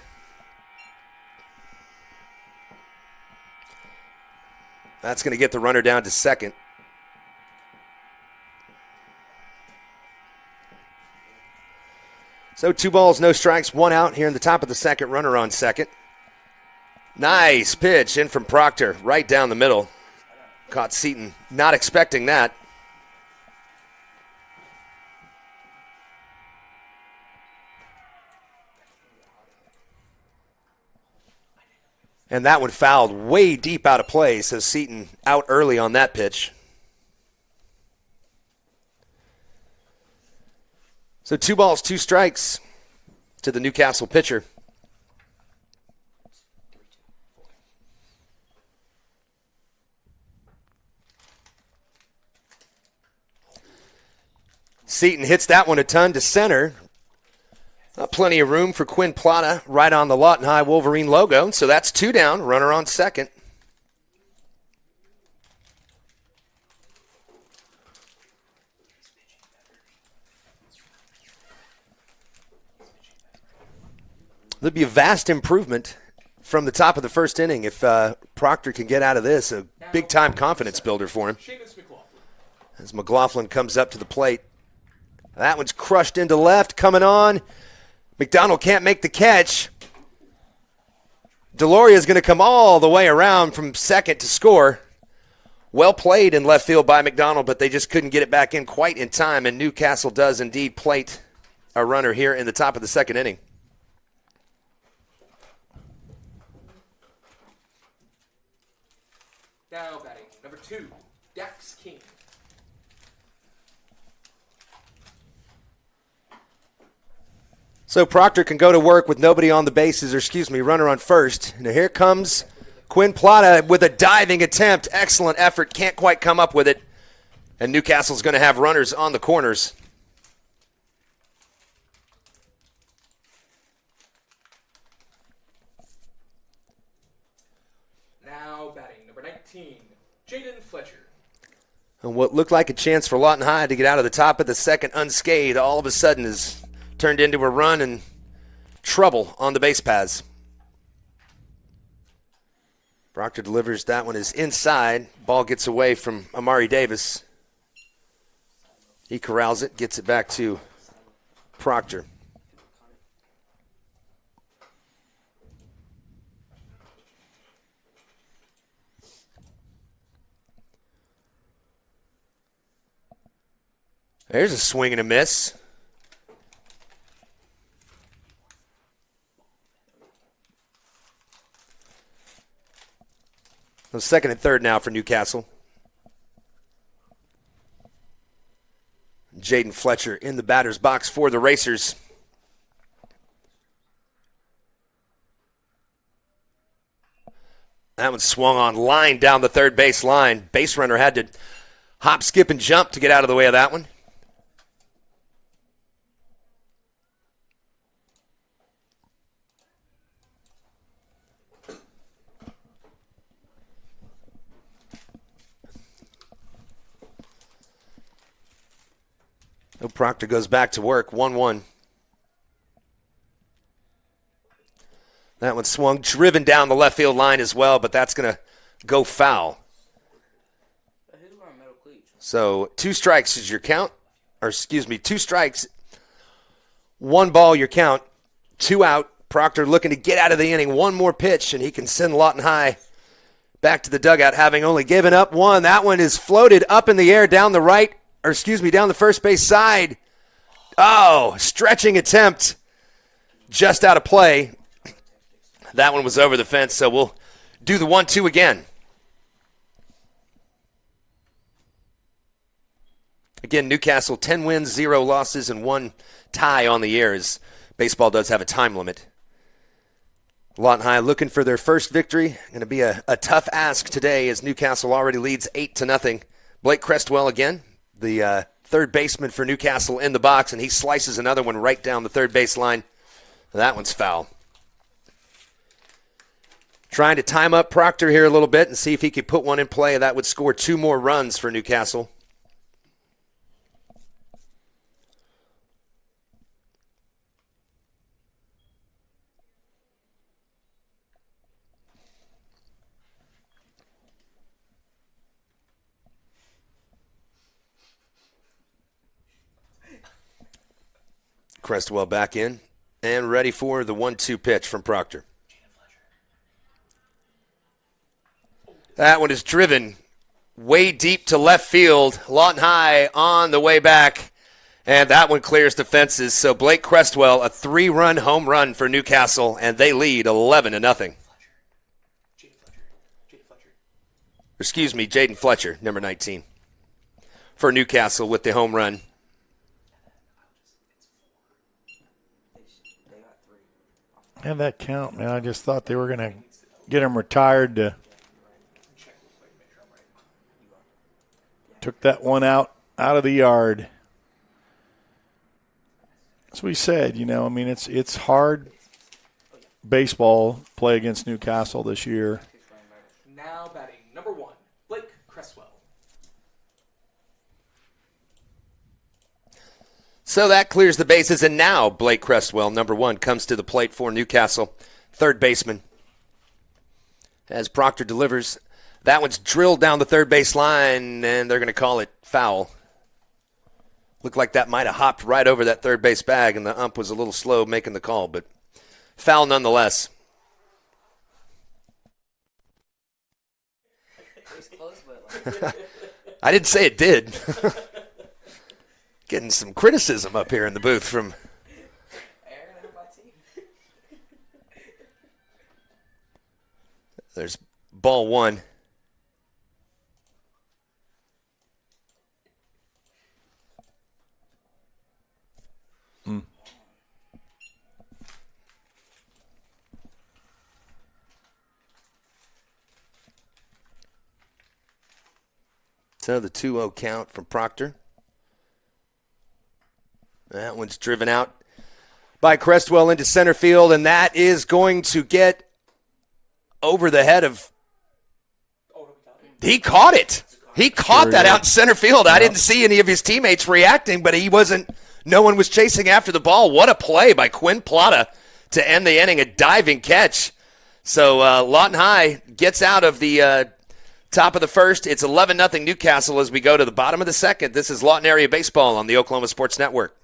A: That's going to get the runner down to second. So 2 balls, no strikes, 1 out here in the top of the second, runner on second. Nice pitch in from Proctor, right down the middle. Caught Seaton, not expecting that. And that one fouled way deep out of play, so Seaton out early on that pitch. So 2 balls, 2 strikes to the Newcastle pitcher. Seaton hits that one a ton to center. Plenty of room for Quinn Plata right on the Lawton High Wolverine logo. So that's 2 down, runner on second. There'll be a vast improvement from the top of the first inning if Proctor can get out of this. A big-time confidence builder for him. As McLaughlin comes up to the plate. That one's crushed into left, coming on. McDonald can't make the catch. Deloria is going to come all the way around from second to score. Well played in left field by McDonald, but they just couldn't get it back in quite in time, and Newcastle does indeed plate a runner here in the top of the second inning.
H: Now batting, number 2, Dax King.
A: So Proctor can go to work with nobody on the bases, runner on first. Now here comes Quinn Plata with a diving attempt. Excellent effort, can't quite come up with it. And Newcastle's going to have runners on the corners.
H: Now batting, number 19, Jaden Fletcher.
A: And what looked like a chance for Lawton High to get out of the top of the second unscathed all of a sudden is turned into a run and trouble on the base paths. Proctor delivers that one is inside. Ball gets away from Amari Davis. He corrals it, gets it back to Proctor. There's a swing and a miss. So second and third now for Newcastle. Jaden Fletcher in the batter's box for the Racers. That one swung on line down the third base line. Base runner had to hop, skip, and jump to get out of the way of that one. Proctor goes back to work, 1-1. That one swung, driven down the left field line as well, but that's going to go foul. So 2 strikes is your count. 2 strikes, 1 ball your count, 2 out. Proctor looking to get out of the inning. 1 more pitch, and he can send Lawton High back to the dugout, having only given up 1. That one is floated up in the air down the down the first base side. Oh, stretching attempt. Just out of play. That one was over the fence, so we'll do the 1-2 again. Again, Newcastle, 10 wins, 0 losses, and 1 tie on the year, as baseball does have a time limit. Lawton High looking for their first victory. Going to be a tough ask today as Newcastle already leads 8-0. Blake Crestwell again, the third baseman for Newcastle in the box, and he slices another one right down the third baseline. That one's foul. Trying to time up Proctor here a little bit and see if he could put one in play. That would score 2 more runs for Newcastle. Crestwell back in and ready for the 1-2 pitch from Proctor. That one is driven way deep to left field. Lawton High on the way back, and that one clears the fences. So Blake Crestwell, a 3-run home run for Newcastle, and they lead 11-0. Excuse me, Jaden Fletcher, number 19, for Newcastle with the home run.
B: And that count, man, I just thought they were going to get him retired. Took that one out of the yard. As we said, I mean, it's hard baseball play against Newcastle this year.
H: Now batting number 1, Blake Crestwell.
A: So that clears the bases, and now Blake Crestwell, number 1, comes to the plate for Newcastle, third baseman. As Proctor delivers, that one's drilled down the third base line, and they're going to call it foul. Looked like that might have hopped right over that third base bag, and the ump was a little slow making the call, but foul nonetheless. I didn't say it did. Getting some criticism up here in the booth from there's ball 1. So the 2-0 count from Proctor. That one's driven out by Crestwell into center field, and that is going to get over the head of... He caught it. He caught that out in center field. I didn't see any of his teammates reacting, but no one was chasing after the ball. What a play by Quinn Plata to end the inning, a diving catch. So Lawton High gets out of the top of the first. It's 11-0 Newcastle as we go to the bottom of the second. This is Lawton Area Baseball on the Oklahoma Sports Network.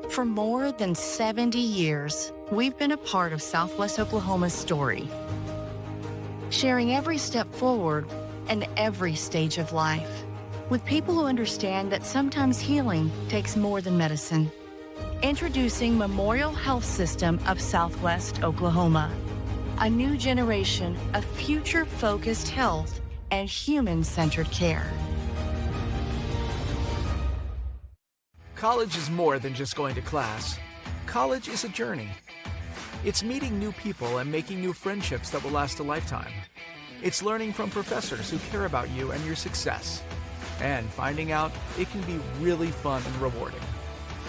P: For more than 70 years, we've been a part of Southwest Oklahoma's story, sharing every step forward and every stage of life, with people who understand that sometimes healing takes more than medicine. Introducing Memorial Health System of Southwest Oklahoma, a new generation of future-focused health and human-centered care.
Q: College is more than just going to class. College is a journey. It's meeting new people and making new friendships that will last a lifetime. It's learning from professors who care about you and your success. And finding out it can be really fun and rewarding.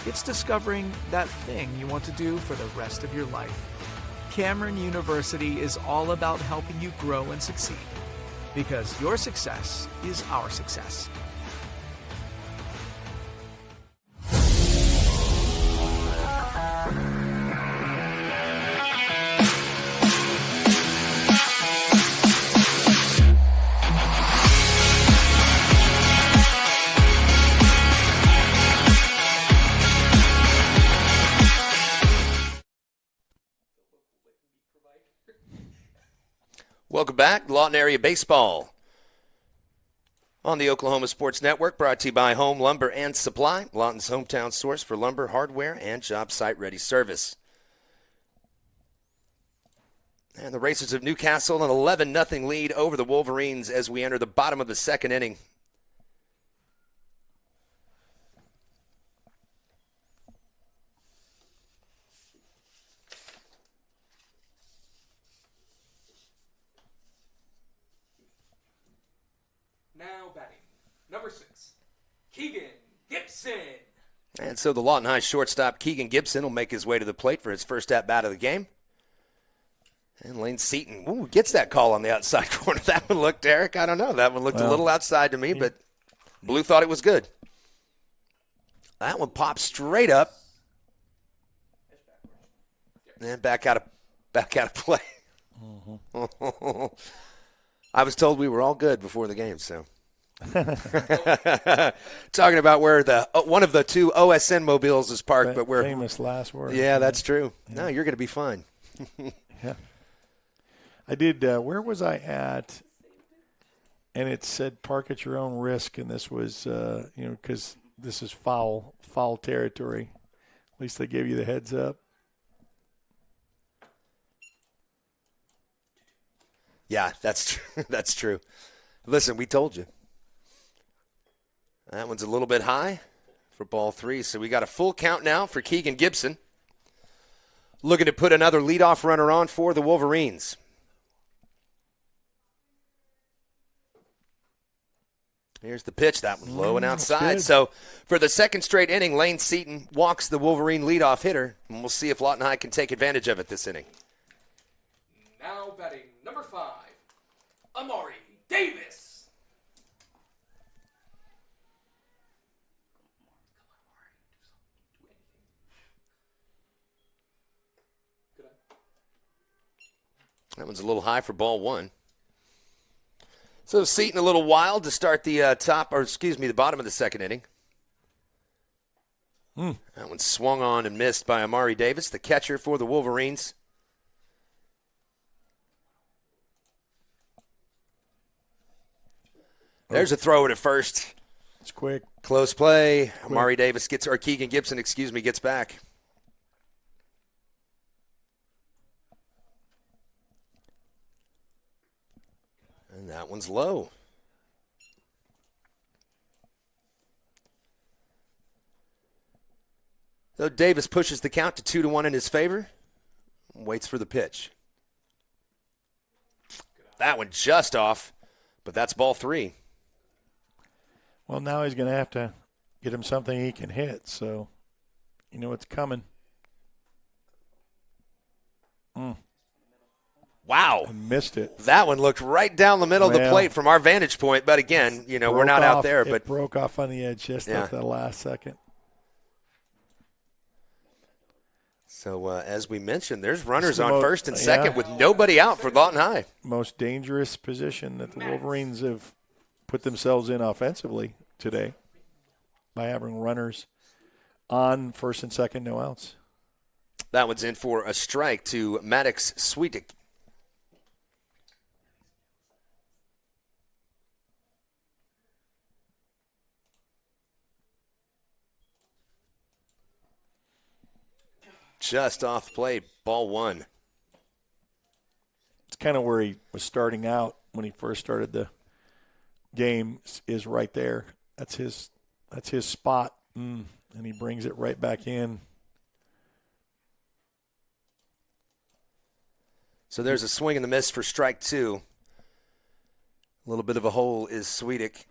Q: It's discovering that thing you want to do for the rest of your life. Cameron University is all about helping you grow and succeed. Because your success is our success.
A: Welcome back, Lawton Area Baseball. On the Oklahoma Sports Network, brought to you by Home Lumber and Supply, Lawton's hometown source for lumber, hardware, and job site ready service. And the Racers of Newcastle, an 11-0 lead over the Wolverines as we enter the bottom of the second inning.
H: Now batting, number 6, Keegan Gibson.
A: And so the Lawton High shortstop, Keegan Gibson, will make his way to the plate for his first at-bat of the game. And Lane Seaton gets that call on the outside corner. That one looked, Eric, I don't know. That one looked a little outside to me, but Blue thought it was good. That one popped straight up. And back out of play. Mm-hmm. I was told we were all good before the game, so. Talking about where the one of the two OSN mobiles is parked, but we're
B: famous last word.
A: Yeah, that's true. Yeah. No, you're going to be fine.
B: Yeah. I did. Where was I at? And it said park at your own risk, and this was, because this is foul territory. At least they gave you the heads up.
A: Yeah, that's true. That's true. Listen, we told you. That one's a little bit high for ball 3, so we got a full count now for Keegan Gibson. Looking to put another leadoff runner on for the Wolverines. Here's the pitch. That one's low and outside. So for the second straight inning, Lane Seaton walks the Wolverine leadoff hitter, and we'll see if Lawton High can take advantage of it this inning.
H: Now batting, number 5, Amari Davis.
A: That one's a little high for ball 1. So Seaton a little wild to start the the bottom of the second inning. That one swung on and missed by Amari Davis, the catcher for the Wolverines. There's a throw at first.
B: It's quick.
A: Close play. Amari Davis Keegan Gibson, gets back. And that one's low. So Davis pushes the count to 2-1 in his favor. Waits for the pitch. That one just off, but that's ball 3.
B: Well, now he's going to have to get him something he can hit, so you know it's coming.
A: Wow.
B: I missed it.
A: That one looked right down the middle of the plate from our vantage point, but again, we're not out there. But
B: it broke off on the edge just at the last second.
A: So, as we mentioned, there's runners on first and second with nobody out for Lawton High.
B: Most dangerous position that the Wolverines have put themselves in offensively today by having runners on first and second, no outs.
A: That one's in for a strike to Maddox Sweetic. Just off plate, ball 1.
B: It's kind of where he was starting out when he first started the game, is right there. That's his spot, and he brings it right back in.
A: So there's a swing and the miss for strike 2. A little bit of a hole is Sweetic.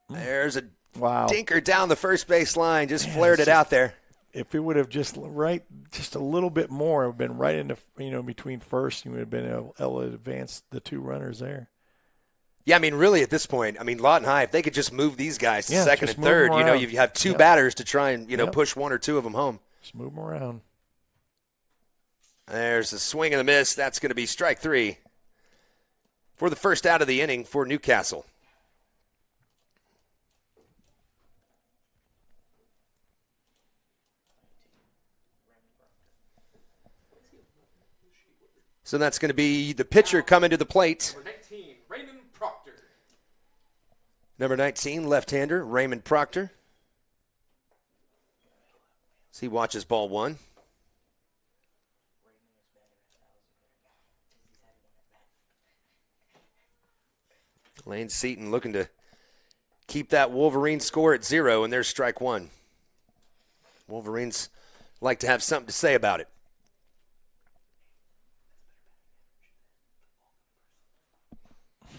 A: There's a dinker down the first base line, just flared it out there.
B: If it would have just a little bit more, it would have been right into between first, you would have been able to advance the 2 runners there.
A: Yeah, really at this point, Lawton High, if they could just move these guys to second and third, you have 2 batters to try and push 1 or 2 of them home.
B: Just move them around.
A: There's a swing and a miss. That's going to be strike 3 for the first out of the inning for Newcastle. So that's going to be the pitcher coming to the plate.
H: Number 19, Raymond Proctor.
A: Number 19, left-hander, Raymond Proctor. As he watches ball one. Lane Seaton looking to keep that Wolverine score at 0, and there's strike one. Wolverines like to have something to say about it.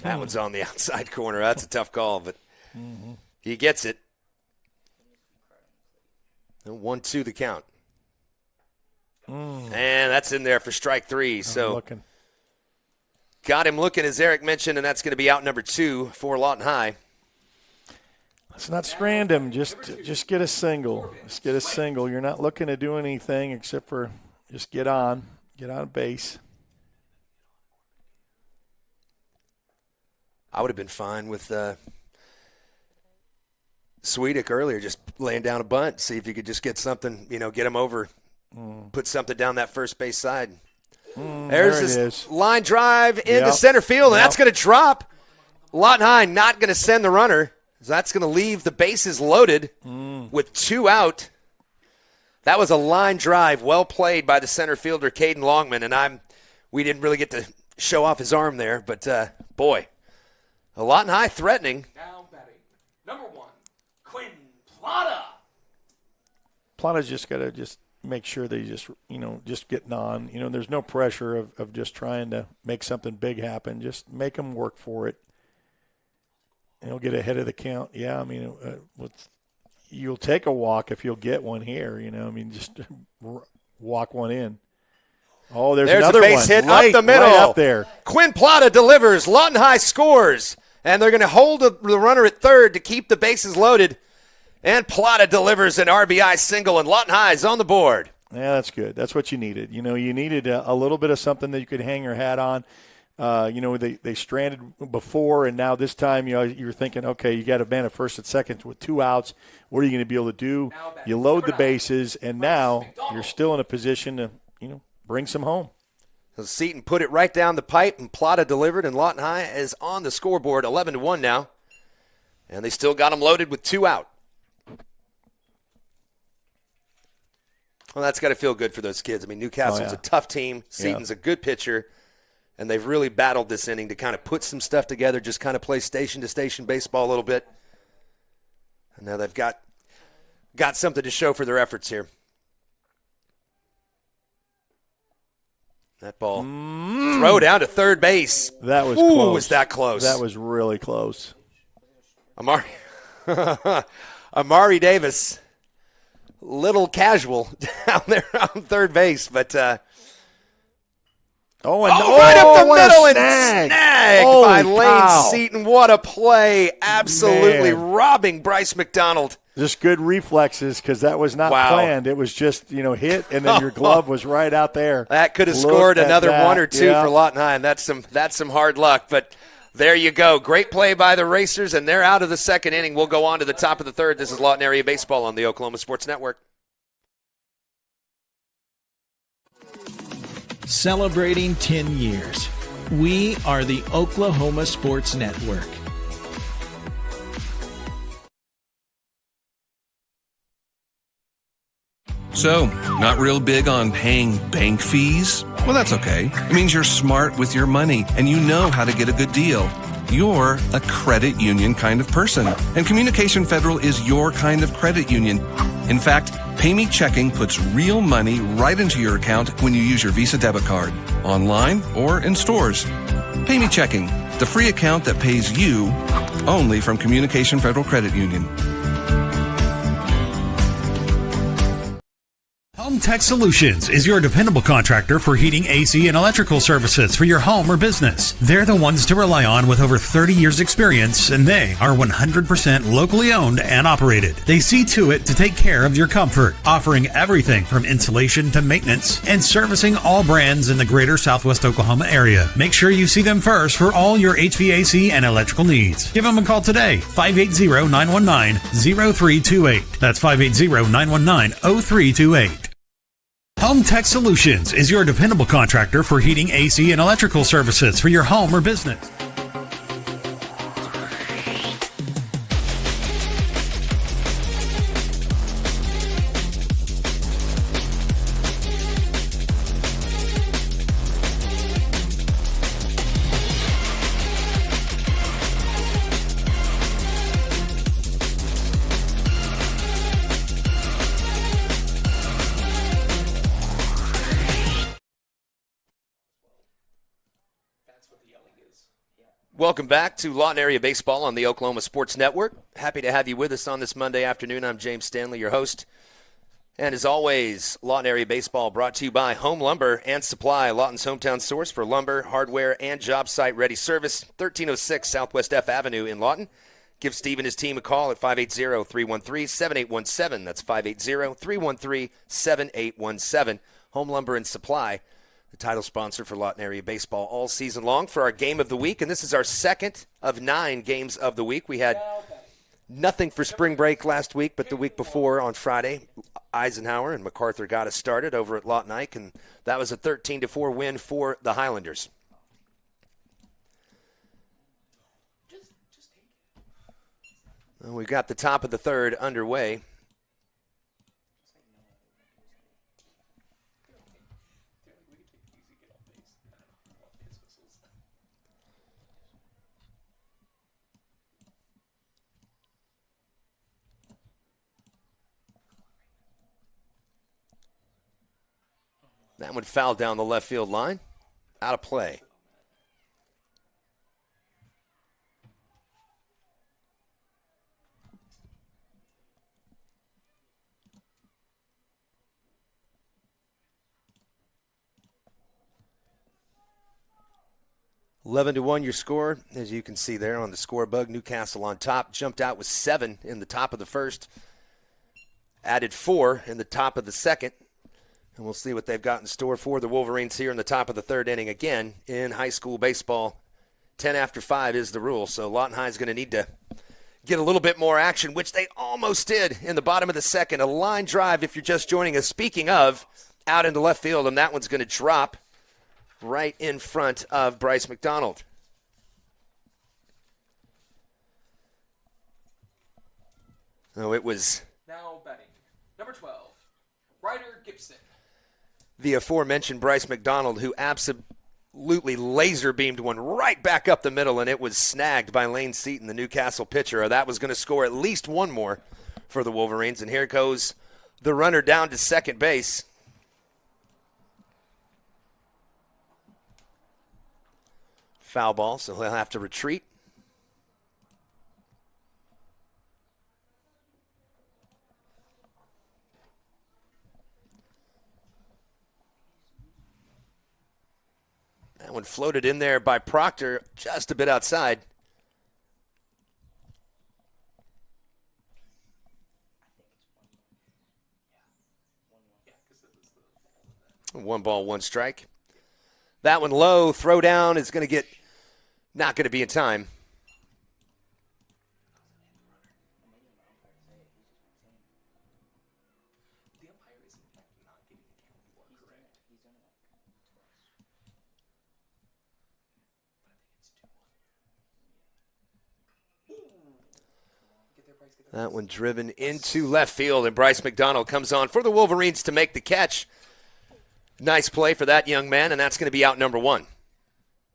A: That one's on the outside corner. That's a tough call, but he gets it. 1-2 the count. And that's in there for strike three. So got him looking, as Eric mentioned, and that's going to be out number 2 for Lawton High.
B: Let's not strand him. Just get a single. Just get a single. You're not looking to do anything except for just get on base.
A: I would have been fine with Swedick earlier, just laying down a bunt, see if you could just get something, get him over, put something down that first base side. There's this line drive into center field, and that's going to drop. Lawton High not going to send the runner. That's going to leave the bases loaded with 2 out. That was a line drive, well played by the center fielder, Caden Longman, and we didn't really get to show off his arm there, but boy, a Lawton High threatening.
H: Now batting, number 1, Quinn Plata.
B: Plata's just got to make sure that he's just getting on. There's no pressure of just trying to make something big happen. Just make him work for it. And he'll get ahead of the count. Yeah, I mean, you'll take a walk if you'll get one here. Just walk one in. Oh, there's another
A: a base hit
B: right,
A: up the middle.
B: Right up there.
A: Quinn Plata delivers. Lawton High scores. And they're going to hold the runner at third to keep the bases loaded. And Plata delivers an RBI single, and Lawton High is on the board.
B: Yeah, that's good. That's what you needed. You needed a little bit of something that you could hang your hat on. They stranded before, and now this time, you're thinking, okay, you got a man at first and second with 2 outs. What are you going to be able to do? You load the bases, and now you're still in a position to, bring some home.
A: So Seaton put it right down the pipe, and Plata delivered, and Lawton High is on the scoreboard, 11-1 now. And they still got them loaded with 2 out. Well, that's got to feel good for those kids. I mean, Newcastle's a tough team. Seaton's a good pitcher. And they've really battled this inning to kind of put some stuff together, just kind of play station-to-station baseball a little bit. And now they've got something to show for their efforts here. That ball throw down to third base.
B: That was close.
A: Was that close?
B: That was really close.
A: Amari Davis, little casual down there on third base, but right up the middle and snag by Lane Seaton. What a play. Absolutely robbing Bryce McDonald.
B: Just good reflexes, because that was not planned. It was just, hit, and then your glove was right out there.
A: That could have scored another 1 or 2 for Lawton High, and that's some hard luck. But there you go. Great play by the Racers, and they're out of the second inning. We'll go on to the top of the third. This is Lawton Area Baseball on the Oklahoma Sports Network.
C: Celebrating 10 years. We are the Oklahoma Sports Network.
R: So, not real big on paying bank fees? Well, that's okay. It means you're smart with your money and you know how to get a good deal. You're a credit union kind of person, and Communication Federal is your kind of credit union. In fact, Pay Me Checking puts real money right into your account when you use your Visa debit card, online or in stores. Pay Me Checking, the free account that pays you only from Communication Federal Credit Union.
S: Home Tech Solutions is your dependable contractor for heating, AC, and electrical services for your home or business. They're the ones to rely on with over 30 years experience, and they are 100% locally owned and operated. They see to it to take care of your comfort, offering everything from insulation to maintenance and servicing all brands in the greater Southwest Oklahoma area. Make sure you see them first for all your HVAC and electrical needs. Give them a call today, 580-919-0328. That's 580-919-0328. Home Tech Solutions is your dependable contractor for heating, AC, and electrical services for your home or business.
A: Welcome back to Lawton Area Baseball on the Oklahoma Sports Network. Happy to have you with us on this Monday afternoon. I'm James Stanley, your host. And as always, Lawton Area Baseball brought to you by Home Lumber and Supply, Lawton's hometown source for lumber, hardware, and job site ready service, 1306 Southwest F Avenue in Lawton. Give Steve and his team a call at 580-313-7817. That's 580-313-7817. Home Lumber and Supply, the title sponsor for Lawton Area Baseball all season long for our game of the week. And this is our second of 9 games of the week. We had nothing for spring break last week, but the week before on Friday, Eisenhower and MacArthur got us started over at Lawton Ike, and that was a 13-4 win for the Highlanders. Well, we've got the top of the third underway. That one fouled down the left field line. Out of play. (11-1) your score, as you can see there on the score bug. Newcastle on top, jumped out with 7 in the top of the first, added 4 in the top of the second. And we'll see what they've got in store for the Wolverines here in the top of the third inning. Again, in high school baseball, 10 after 5 is the rule. So Lawton High is going to need to get a little bit more action, which they almost did in the bottom of the second. A line drive, if you're just joining us, speaking of, out into left field, and that one's going to drop right in front of Bryce McDonald. Oh, it was
H: Now batting. Number 12, Ryder Gibson.
A: the aforementioned Bryce McDonald, who absolutely laser beamed one right back up the middle, and it was snagged by Lane Seaton, the Newcastle pitcher. That was going to score at least one more for the Wolverines. And here goes the runner down to second base. Foul ball, so he'll have to retreat. That one floated in there by Proctor, just a bit outside. One ball, one strike. That one low, throw down is going to get, not going to be in time. That one driven into left field, and Bryce McDonald comes on for the Wolverines to make the catch. Nice play for that young man, and that's going to be out number 1.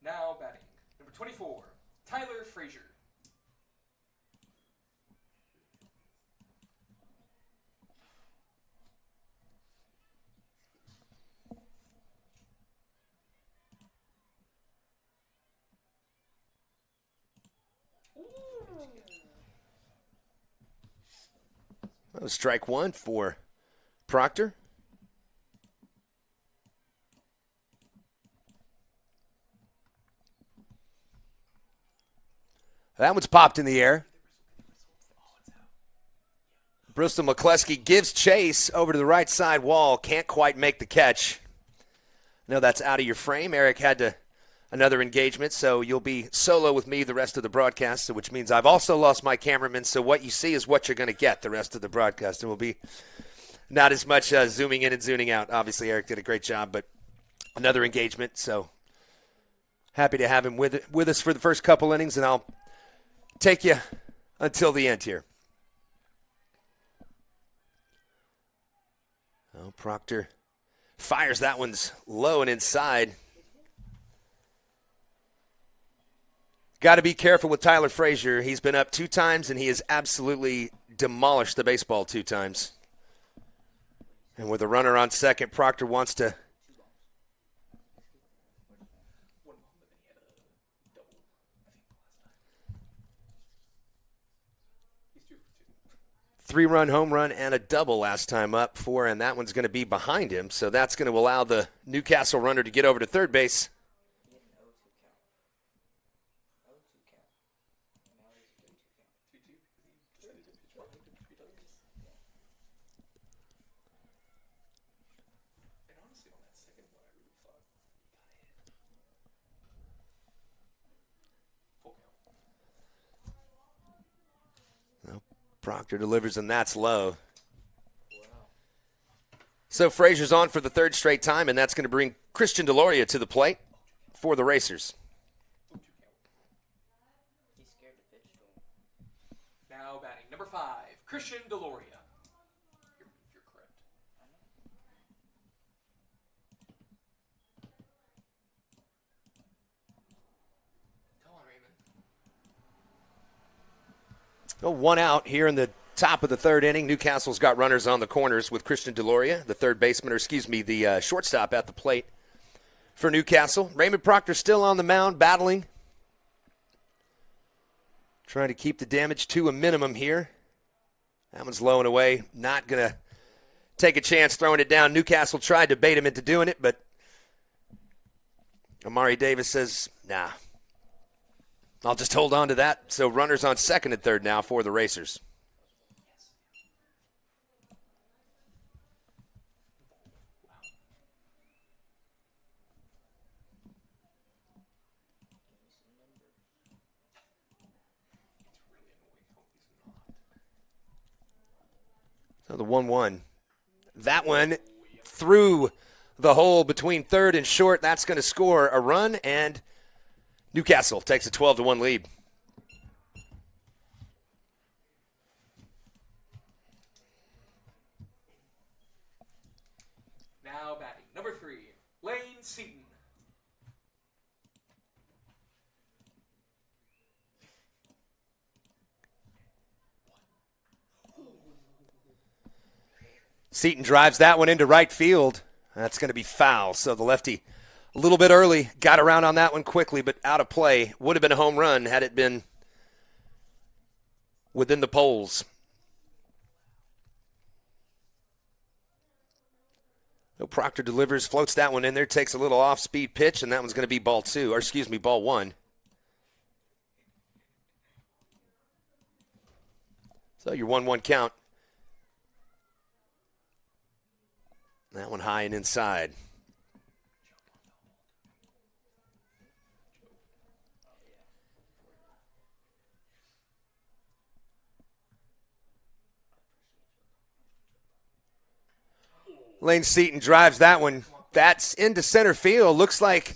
H: Now batting. Number 24, Tyler Frazier.
A: That was strike 1 for Proctor. That one's popped in the air. Bristol McCleskey gives chase over to the right side wall. Can't quite make the catch. No, that's out of your frame. Eric had another engagement, so you'll be solo with me the rest of the broadcast, which means I've also lost my cameraman, so what you see is what you're going to get the rest of the broadcast. It will be not as much zooming in and zooming out. Obviously, Eric did a great job, but another engagement, so happy to have him with us for the first couple innings, and I'll take you until the end here. Oh, Proctor fires that one's low and inside. Got to be careful with Tyler Frazier. He's been up 2 times, and he has absolutely demolished the baseball 2 times. And with a runner on second, Proctor wants to 3-run home run and a double last time up and that one's going to be behind him. So that's going to allow the Newcastle runner to get over to third base. Proctor delivers, and that's low. So Frazier's on for the third straight time, and that's going to bring Christian Deloria to the plate for the Racers.
H: Now batting number 5, Christian Deloria. You're correct. Come on, Raymond.
A: Oh, one out here in the top of the third inning. Newcastle's got runners on the corners with Christian Deloria, the third baseman, the shortstop at the plate for Newcastle. Raymond Proctor still on the mound, battling. Trying to keep the damage to a minimum here. That one's low and away. Not going to take a chance throwing it down. Newcastle tried to bait him into doing it, but Amari Davis says, nah. I'll just hold on to that. So runners on second and third now for the Racers. So the 1-1. That one through the hole between third and short. That's going to score a run, and Newcastle takes a 12-1 lead.
H: Now batting number 3, Lane Seaton.
A: Seaton drives that one into right field. That's going to be foul. So the lefty a little bit early, got around on that one quickly, but out of play. Would have been a home run had it been within the poles. So Proctor delivers, floats that one in there, takes a little off-speed pitch, and that one's going to be ball 1. So your 1-1 count. That one high and inside. Lane Seaton drives that one. That's into center field. Looks like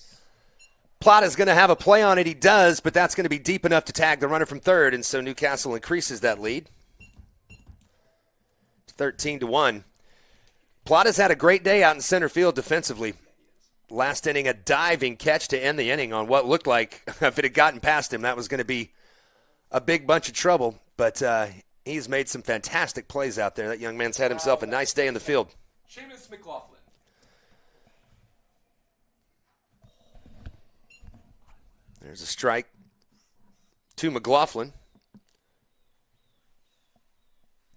A: Plata's going to have a play on it. He does, but that's going to be deep enough to tag the runner from third, and so Newcastle increases that lead. 13-1. Plata's had a great day out in center field defensively. Last inning, a diving catch to end the inning on what looked like, if it had gotten past him, that was going to be a big bunch of trouble. But he's made some fantastic plays out there. That young man's had himself a nice day in the field.
H: Seamus McLaughlin.
A: There's a strike to McLaughlin.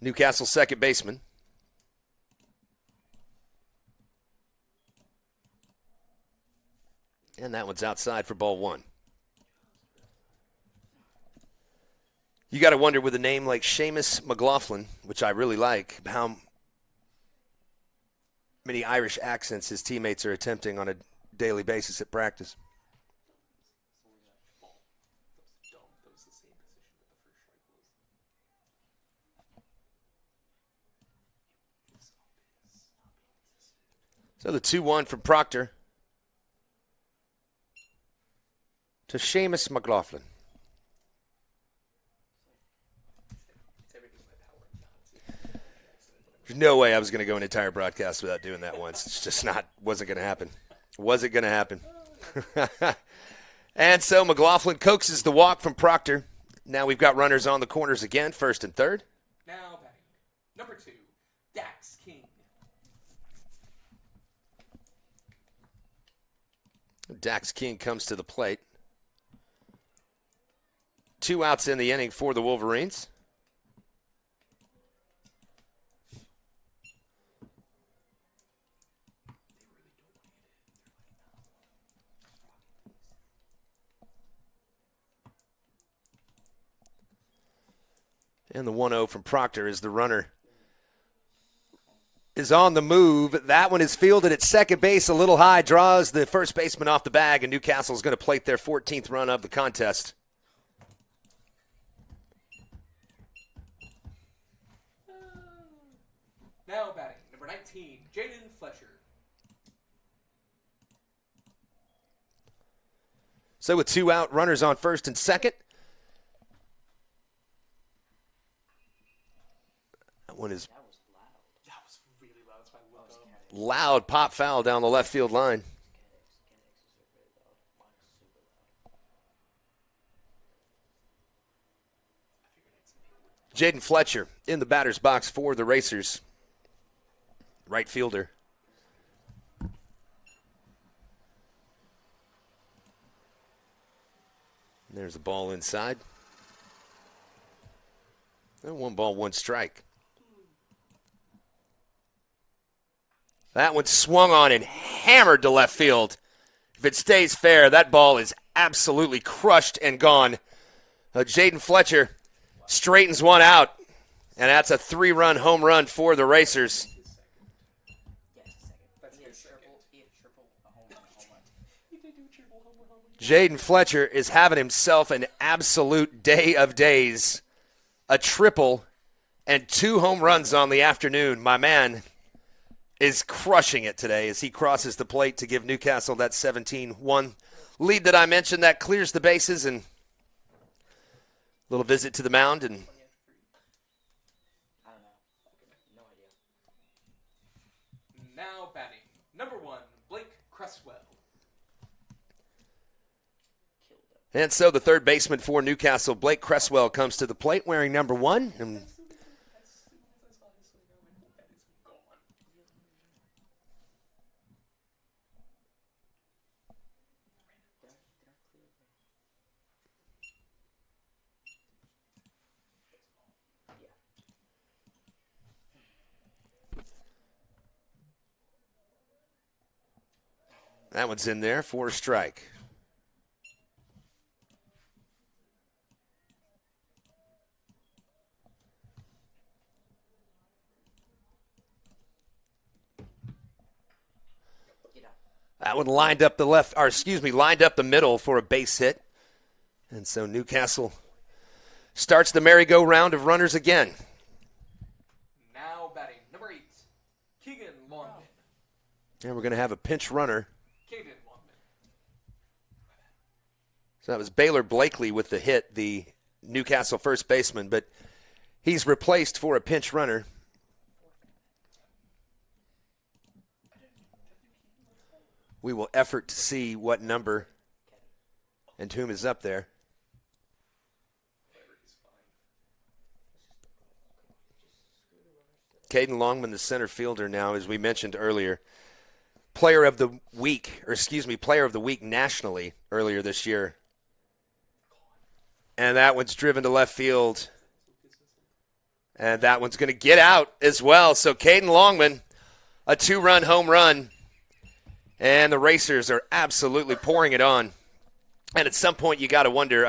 A: Newcastle second baseman. And that one's outside for ball 1. You got to wonder with a name like Seamus McLaughlin, which I really like, how many Irish accents his teammates are attempting on a daily basis at practice. So the 2-1 from Proctor to Seamus McLaughlin. There's no way I was going to go an entire broadcast without doing that once. It's just wasn't going to happen. Wasn't going to happen. And so McLaughlin coaxes the walk from Proctor. Now we've got runners on the corners again, first and third.
H: Now batting number 2, Dax King.
A: Dax King comes to the plate. 2 outs in the inning for the Wolverines. And the 1-0 from Proctor as the runner is on the move. That one is fielded at second base a little high, draws the first baseman off the bag, and Newcastle is going to plate their 14th run of the contest.
H: Now batting, number 19, Jaden Fletcher.
A: So with 2 out, runners on first and second. That one is
H: Really loud. That's why I looked up.
A: loud pop foul down the left field line. Jaden Fletcher in the batter's box for the Racers. Right fielder. There's a ball inside. And 1 ball, 1 strike. That one swung on and hammered to left field. If it stays fair, that ball is absolutely crushed and gone. Jaden Fletcher straightens one out, and that's a 3-run home run for the Racers. Jaden Fletcher is having himself an absolute day of days. A triple and 2 home runs on the afternoon. My man is crushing it today as he crosses the plate to give Newcastle that 17-1 lead that I mentioned. That clears the bases, and a little visit to the mound. And
H: Now batting, number 1, Blake Cresswell.
A: And so the third baseman for Newcastle, Blake Cresswell, comes to the plate wearing number 1. And that one's in there for a strike. That one lined up the lined up the middle for a base hit. And so Newcastle starts the merry-go-round of runners again.
H: Now batting, number 8, Keegan Longman.
A: And we're going to have a pinch runner.
H: Keegan Longman.
A: So that was Baylor Blakely with the hit, the Newcastle first baseman, but he's replaced for a pinch runner. We will effort to see what number and whom is up there. Caden Longman, the center fielder now, as we mentioned earlier. Player of the week nationally earlier this year. And that one's driven to left field. And that one's going to get out as well. So Caden Longman, a 2-run home run. And the Racers are absolutely pouring it on. And at some point you got to wonder,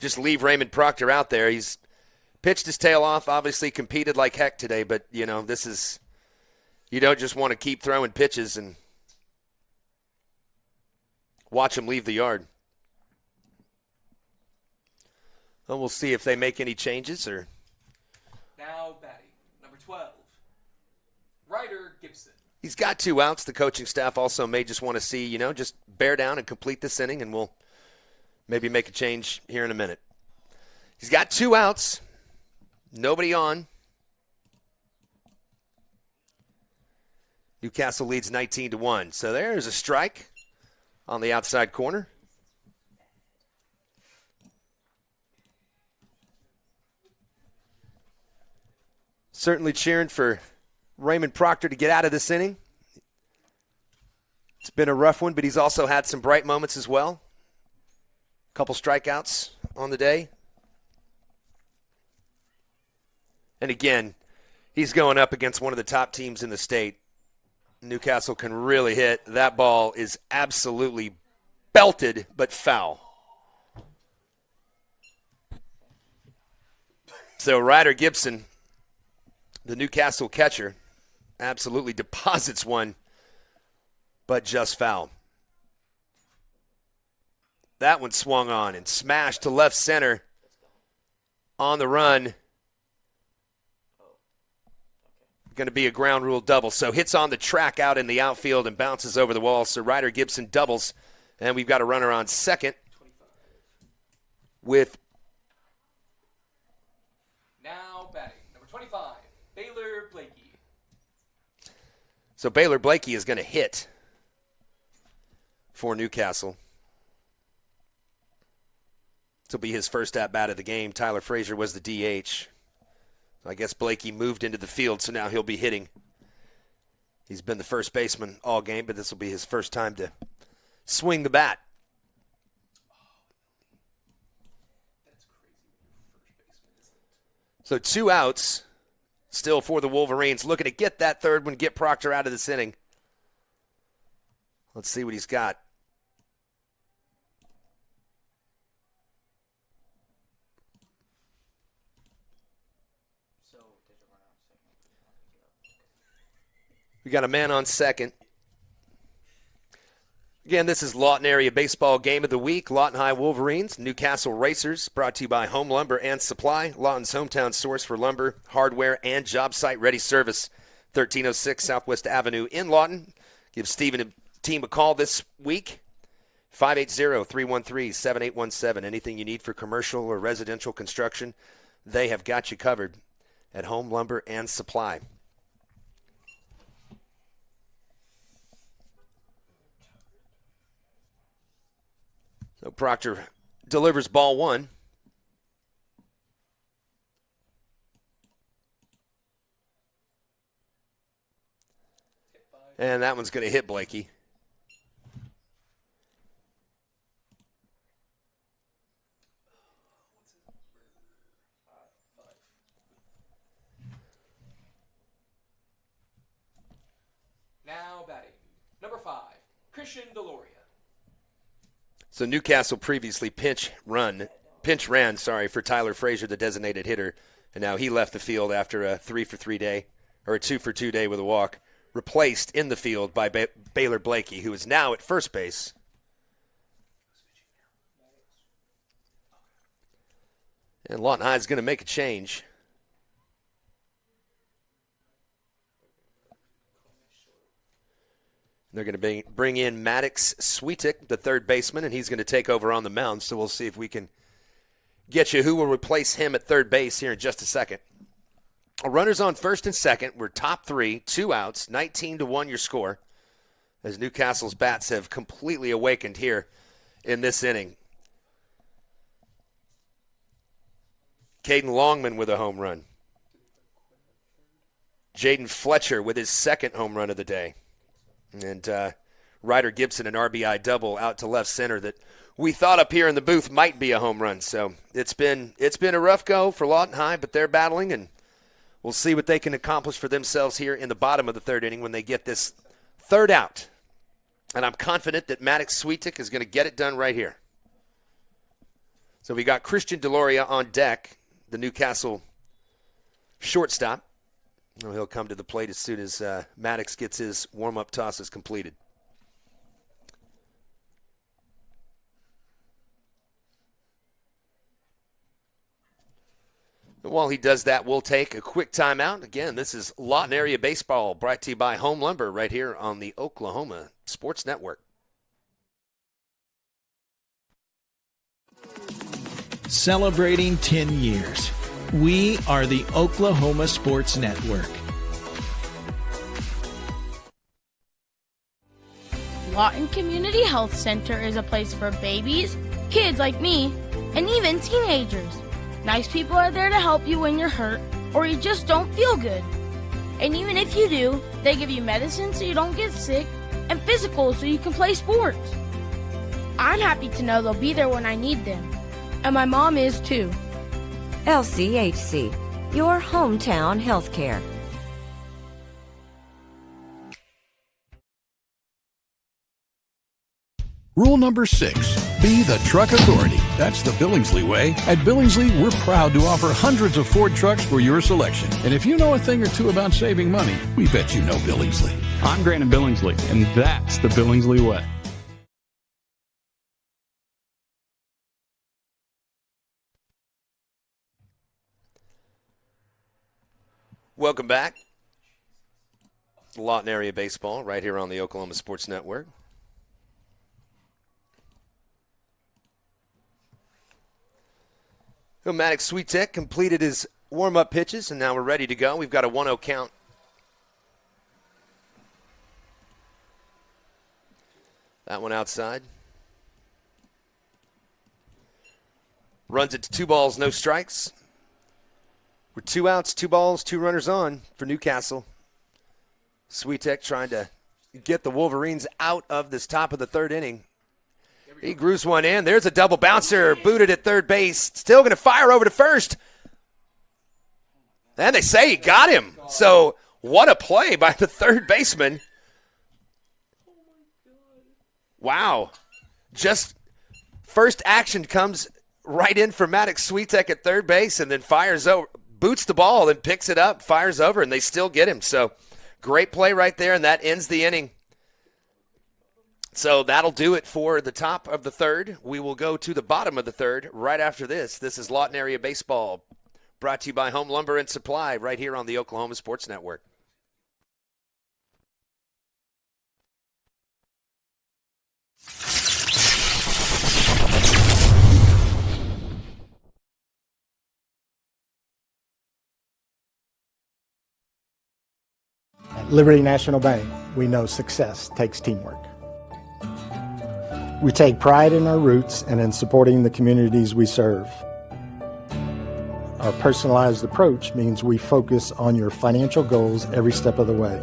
A: just leave Raymond Proctor out there. He's pitched his tail off, obviously competed like heck today, but, you don't just want to keep throwing pitches and watch him leave the yard. Well, we'll see if they make any changes. Or
H: Now batting, number 12, Ryder Gibson.
A: He's got 2 outs. The coaching staff also may just want to see, just bear down and complete this inning, and we'll maybe make a change here in a minute. He's got 2 outs. Nobody on. Newcastle leads 19-1. So there's a strike on the outside corner. Certainly cheering for Raymond Proctor to get out of this inning. It's been a rough one, but he's also had some bright moments as well. A couple strikeouts on the day. And again, he's going up against one of the top teams in the state. Newcastle can really hit. That ball is absolutely belted, but foul. So Ryder Gibson, the Newcastle catcher, absolutely deposits one, but just foul. That one swung on and smashed to left center on the run. Going to be a ground rule double. So hits on the track out in the outfield and bounces over the wall. So Ryder Gibson doubles. And we've got a runner on second with
H: now batting number 25, Baylor Blakey.
A: So Baylor Blakey is going to hit for Newcastle. This will be his first at-bat of the game. Tyler Frazier was the DH. I guess Blakey moved into the field, so now he'll be hitting. He's been the first baseman all game, but this will be his first time to swing the bat. So 2 outs still for the Wolverines. Looking to get that third one, get Proctor out of this inning. Let's see what he's got. We got a man on second. Again, this is Lawton Area Baseball Game of the Week. Lawton High Wolverines, Newcastle Racers, brought to you by Home Lumber and Supply, Lawton's hometown source for lumber, hardware, and job site ready service. 1306 Southwest Avenue in Lawton. Give Stephen and team a call this week. 580-313-7817. Anything you need for commercial or residential construction, they have got you covered at Home Lumber and Supply. So Proctor delivers ball one. And that one's going to hit Blakey.
H: Now batting number 5, Christian Deloria.
A: So Newcastle previously pinch ran for Tyler Frazier, the designated hitter, and now he left the field after a 3-for-3 day, or a 2-for-2 day with a walk, replaced in the field by Baylor Blakey, who is now at first base. And Lawton High is going to make a change. They're going to bring in Maddox Sweetic, the third baseman, and he's going to take over on the mound. So we'll see if we can get you who will replace him at third base here in just a second. Runners on first and second. We're top 3, 2 outs, 19-1 your score, as Newcastle's bats have completely awakened here in this inning. Caden Longman with a home run. Jaden Fletcher with his second home run of the day. And Ryder Gibson, an RBI double out to left center that we thought up here in the booth might be a home run. So it's been a rough go for Lawton High, but they're battling, and we'll see what they can accomplish for themselves here in the bottom of the third inning when they get this third out. And I'm confident that Maddox Sweetic is going to get it done right here. So we got Christian Deloria on deck, the Newcastle shortstop. He'll come to the plate as soon as Maddox gets his warm-up tosses completed. And while he does that, we'll take a quick timeout. Again, this is Lawton Area Baseball, brought to you by Home Lumber right here on the Oklahoma Sports Network.
C: Celebrating 10 years. We are the Oklahoma Sports Network.
T: Lawton Community Health Center is a place for babies, kids like me, and even teenagers. Nice people are there to help you when you're hurt or you just don't feel good. And even if you do, they give you medicine so you don't get sick and physicals so you can play sports. I'm happy to know they'll be there when I need them. And my mom is too.
U: LCHC, your hometown healthcare.
L: Rule number 6, be the truck authority. That's the Billingsley way. At Billingsley, we're proud to offer hundreds of Ford trucks for your selection. And if you know a thing or two about saving money, we bet you know Billingsley.
M: I'm Grant Billingsley, and that's the Billingsley way.
A: Welcome back. Lawton Area Baseball right here on the Oklahoma Sports Network. Maddox Sweetek completed his warm-up pitches, and now we're ready to go. We've got a 1-0 count. That one outside. Runs it to 2 balls, no strikes. With 2 outs, 2 balls, 2 runners on for Newcastle. Sweetek trying to get the Wolverines out of this top of the 3rd inning. He grooves one in. There's a double bouncer, booted at third base. Still going to fire over to first. And they say he got him. So what a play by the third baseman. Wow. Just first action comes right in for Maddox Sweetek at third base and then fires over, boots the ball, then picks it up, fires over, and they still get him. So great play right there, and that ends the inning. So that'll do it for the top of the 3rd. We will go to the bottom of the 3rd right after this. This is Lawton Area Baseball, brought to you by Home Lumber and Supply right here on the Oklahoma Sports Network.
D: At Liberty National Bank, we know success takes teamwork. We take pride in our roots and in supporting the communities we serve. Our personalized approach means we focus on your financial goals every step of the way,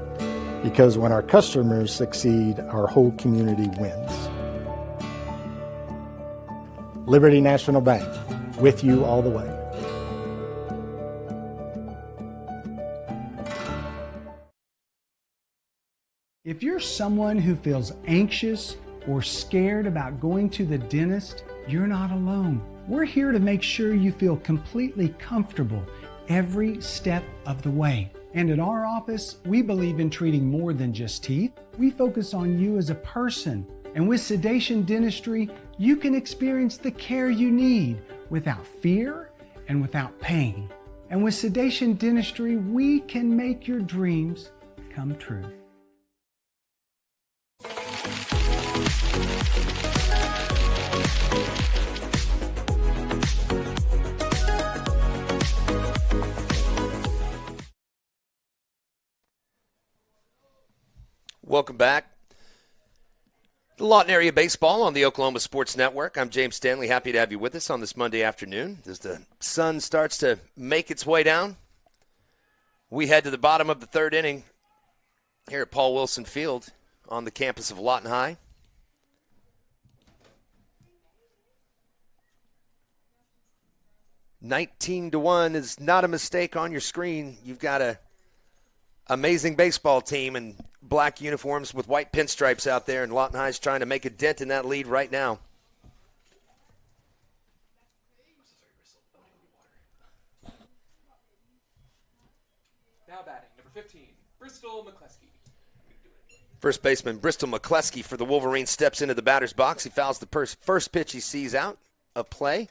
D: because when our customers succeed, our whole community wins. Liberty National Bank, with you all the way.
V: If you're someone who feels anxious or scared about going to the dentist, you're not alone. We're here to make sure you feel completely comfortable every step of the way. And at our office, we believe in treating more than just teeth. We focus on you as a person. And with Sedation Dentistry, you can experience the care you need without fear and without pain. And with Sedation Dentistry, we can make your dreams come true.
A: Welcome back. The Lawton Area Baseball on the Oklahoma Sports Network. I'm James Stanley. Happy to have you with us on this Monday afternoon. As the sun starts to make its way down, we head to the bottom of the 3rd inning here at Paul Wilson Field on the campus of Lawton High. $19-1 is not a mistake on your screen. You've got a amazing baseball team in black uniforms with white pinstripes out there, and Lawton High is trying to make a dent in that lead right now.
H: Now batting, number 15, Bristol McCleskey.
A: First baseman Bristol McCleskey for the Wolverines steps into the batter's box. He fouls the first pitch he sees out of play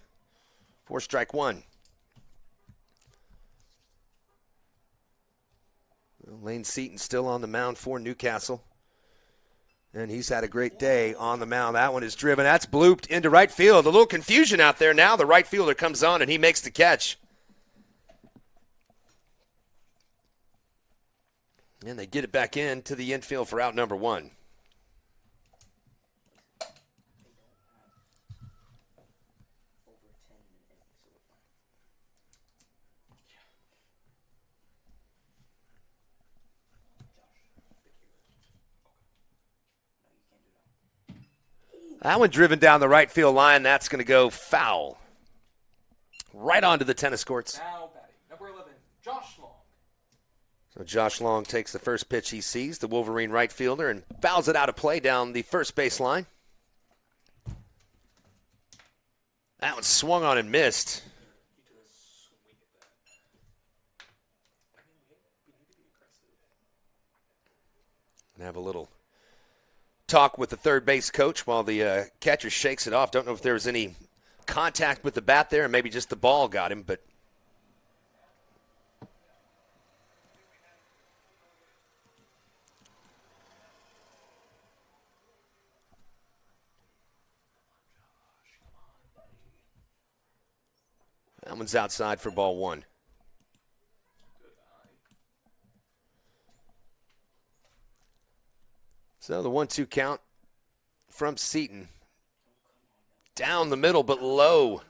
A: for strike 1. Lane Seaton still on the mound for Newcastle. And he's had a great day on the mound. That one is driven. That's blooped into right field. A little confusion out there now. The right fielder comes on and he makes the catch. And they get it back in to the infield for out number 1. That one driven down the right field line. That's going to go foul. Right onto the tennis courts.
H: Now batting, number 11, Josh Long.
A: So Josh Long takes the first pitch he sees, the Wolverine right fielder, and fouls it out of play down the first base line. That one swung on and missed. And have a little talk with the third base coach while the catcher shakes it off. Don't know if there was any contact with the bat there, and maybe just the ball got him, but that one's outside for ball one. So the 1-2 count from Seton. Down the middle, but low.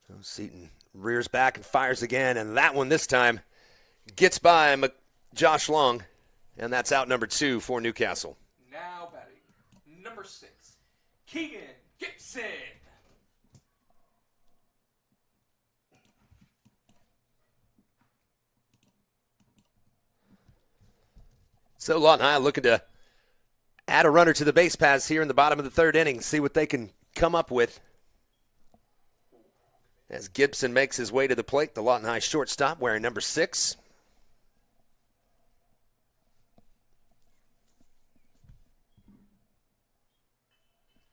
A: So Seton rears back and fires again, and that one this time gets by Josh Long, and that's out number 2 for Newcastle.
H: Now batting, number 6, Keegan Gibson.
A: So Lawton High looking to add a runner to the base paths here in the bottom of the third inning, see what they can come up with. As Gibson makes his way to the plate, the Lawton High shortstop wearing number 6.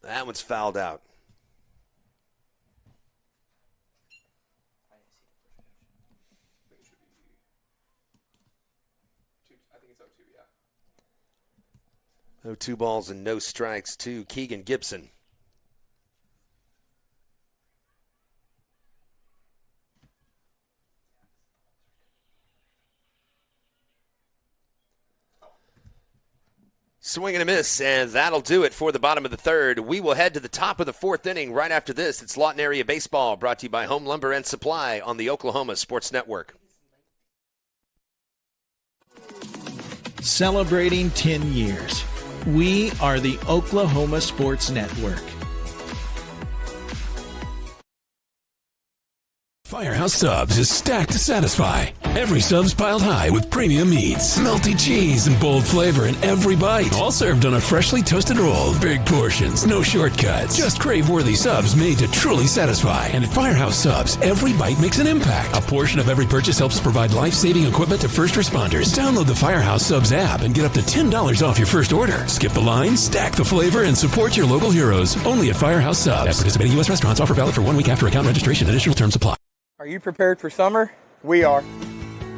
A: That one's fouled out.
H: I think it's 0-2, yeah.
A: 2 balls and no strikes to Keegan Gibson. Swing and a miss, and that'll do it for the bottom of the third. We will head to the top of the fourth inning right after this. It's Lawton Area Baseball, brought to you by Home Lumber and Supply on the Oklahoma Sports Network.
C: Celebrating 10 years. We are the Oklahoma Sports Network.
E: Firehouse Subs is stacked to satisfy. Every sub's piled high with premium meats, melty cheese, and bold flavor in every bite. All served on a freshly toasted roll. Big portions, no shortcuts. Just crave-worthy subs made to truly satisfy. And at Firehouse Subs, every bite makes an impact. A portion of every purchase helps provide life-saving equipment to first responders. Download the Firehouse Subs app and get up to $10 off your first order. Skip the line, stack the flavor, and support your local heroes. Only at Firehouse Subs. At participating U.S. restaurants. Offer valid for 1 week after account registration. Additional terms apply.
F: Are you prepared for summer? We are.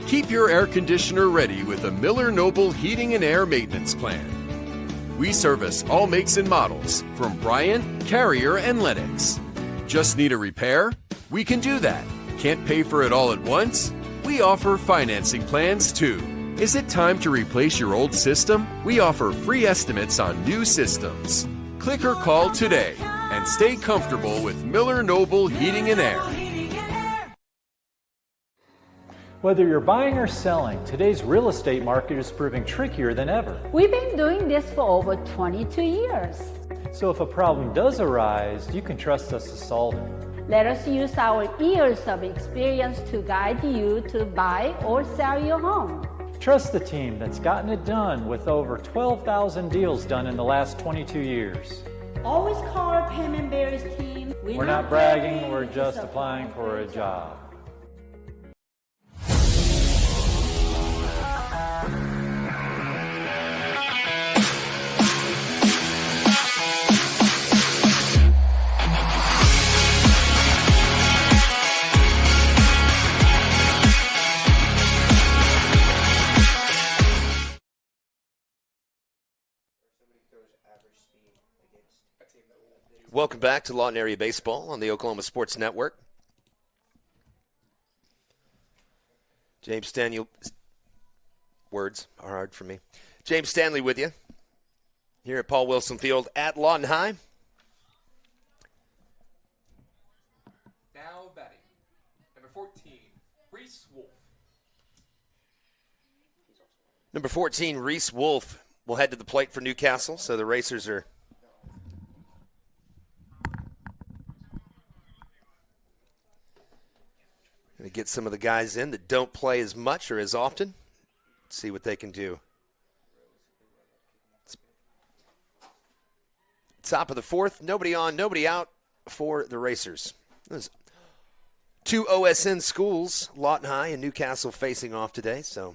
W: Keep your air conditioner ready with a Miller Noble Heating and Air Maintenance Plan. We service all makes and models from Bryant, Carrier, and Lennox. Just need a repair? We can do that. Can't pay for it all at once? We offer financing plans too. Is it time to replace your old system? We offer free estimates on new systems. Click or call today and stay comfortable with Miller Noble Heating and Air.
X: Whether you're buying or selling, today's real estate market is proving trickier than ever.
Y: We've been doing this for over 22 years.
X: So if a problem does arise, you can trust us to solve it.
Y: Let us use our years of experience to guide you to buy or sell your home.
X: Trust the team that's gotten it done with over 12,000 deals done in the last 22 years.
Y: Always call our Payment Berries team.
X: We're not bragging, we're just applying for a job.
A: Welcome back to Lawton Area Baseball on the Oklahoma Sports Network. James Stanley, words are hard for me. James Stanley with you here at Paul Wilson Field at Lawton High.
H: Now batting, number 14, Reese Wolf.
A: Number 14, Reese Wolf, will head to the plate for Newcastle, so the Racers are going to get some of the guys in that don't play as much or as often. See what they can do. Top of the fourth, nobody on, nobody out for the Racers. There's two OSN schools, Lawton High and Newcastle, facing off today, so.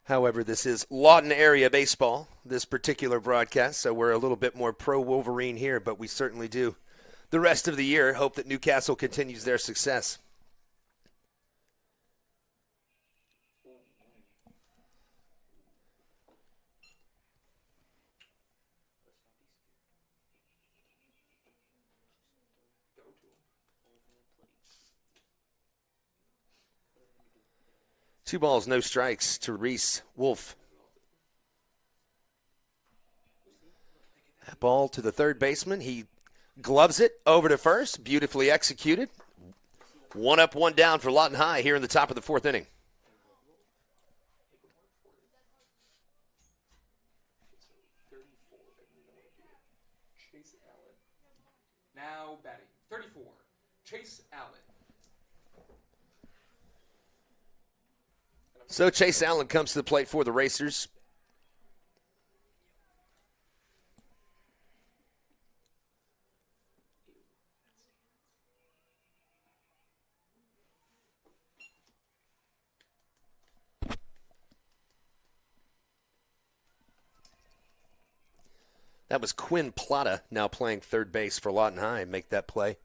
A: However, this is Lawton area baseball, this particular broadcast, so we're a little bit more pro-Wolverine here, but we certainly do the rest of the year hope that Newcastle continues their success. Two balls, no strikes to Reese Wolf. That ball to the third baseman. He gloves it over to first. Beautifully executed. One up, one down for Lawton High here in the top of the fourth inning.
H: Chase Allen. Now batting. 34. Chase Allen.
A: So Chase Allen comes to the plate for the Racers. That was Quinn Plata, now playing third base for Lawton High, make that play.